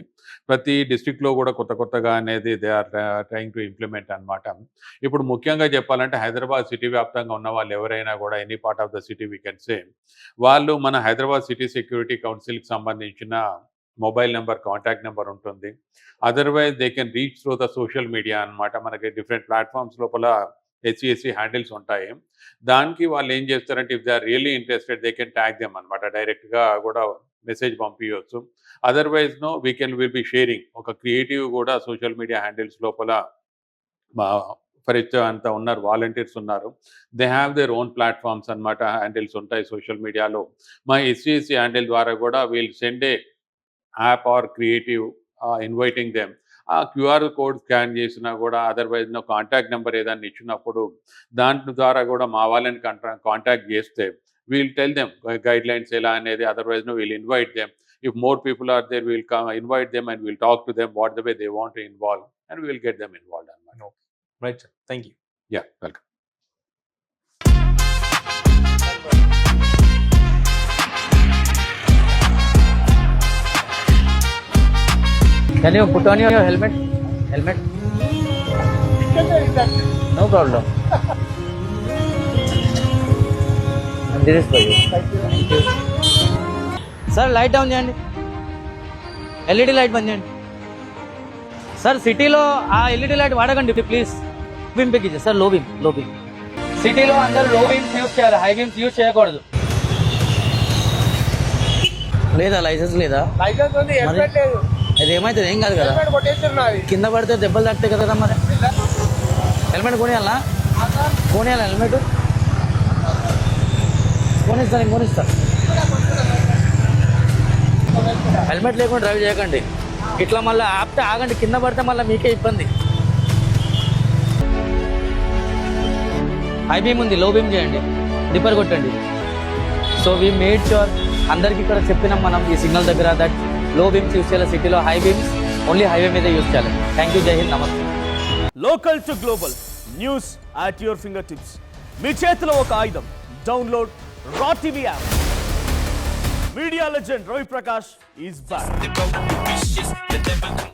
ప్రతి డిస్ట్రిక్ట్లో కూడా కొత్తగా అనేది they are trying to implement అనమాట. ఇప్పుడు ముఖ్యంగా చెప్పాలంటే హైదరాబాద్ సిటీ వ్యాప్తంగా ఉన్న వాళ్ళు ఎవరైనా కూడా any part of the city we can say వాళ్ళు మన హైదరాబాద్ సిటీ సెక్యూరిటీ కౌన్సిల్కి సంబంధించిన మొబైల్ నెంబర్, కాంటాక్ట్ నెంబర్ ఉంటుంది. Otherwise they can reach through the social media అనమాట. మనకి డిఫరెంట్ ప్లాట్ఫామ్స్ లోపల HCSC హ్యాండిల్స్ ఉంటాయి. దానికి వాళ్ళు ఏం చేస్తారంటే if they are really interested they can tag them అనమాట. డైరెక్ట్గా కూడా మెసేజ్ పంపించవచ్చు. అదర్వైజ్ విల్ బి షేరింగ్ ఒక క్రియేటివ్ కూడా సోషల్ మీడియా హ్యాండిల్స్ లోపల ఫర్ అంతా ఉన్నారు, వాలంటీర్స్ ఉన్నారు. They have their own platforms అనమాట, హ్యాండిల్స్ ఉంటాయి సోషల్ మీడియాలో. మా HCSC హ్యాండిల్ ద్వారా కూడా wheel send A app or creative inviting them. ఆ QR కోడ్ స్కాన్ చేసినా కూడా అదర్వైజ్ కాంటాక్ట్ నెంబర్ ఏదైనా ఇచ్చినప్పుడు దాంట్లో ద్వారా కూడా మా వాళ్ళని కాంటాక్ట్ చేస్తే we'll tell them guidelines ఎలా అనేది. Otherwise we'll invite them. If more people are there we'll invite them and we'll talk to them what the way they want to involve and we'll get them involved అనమాట. Right sir, thank you. Yeah, welcome. Can you put on your helmet? Helmet? No problem. And this is for you. Thank you. Sir, light down చేయండి. LED light బంద్ చేయండి. Sir సిటీలో ఆ LED light వాడకండి please. Beam పెక్కించే sir, low beam. సిటీలో అందరూ low beams use చేయాలి, హై బీమ్స్ యూజ్ చేయకూడదు. లేదా లైసెన్స్ లేదా? లైసెన్స్ ఉంది, హెల్మెట్ లేదు. అది ఏమైతుంది? ఏం కాదు కదా, హెల్మెట్ కొట్టేస్తున్నది. కింద పడితే దెబ్బలు తాకుతాయి కదా. మరి హెల్మెట్ కొనియాలా? హెల్మెట్ కొనిస్తా. హెల్మెట్ లేకుండా డ్రైవ్ చేయకండి. ఇట్లా మళ్ళీ ఆపితే ఆగండి, కింద పడితే మళ్ళీ మీకే ఇబ్బంది. హై బీమ్ ఉంది, లో బీమ్ చేయండి, డిప్పర్ కొట్టండి. సో వీ మేడ్ ష్యూర్ అందరికి ఇక్కడ చెప్పినాం మనం ఈ సిగ్నల్ దగ్గర దట్ లో బీమ్స్ యూజ్ చేయాలి సిటీలో, హై బీమ్స్ ఓన్లీ హైవే మీద యూజ్ చేయాలి. థ్యాంక్ యూ, జై Hind, namaste. Local to global news at your fingertips. మీ చేతిలో ఒక ఆయుధం. Download R TV app. Media legend Ravi Prakash is back.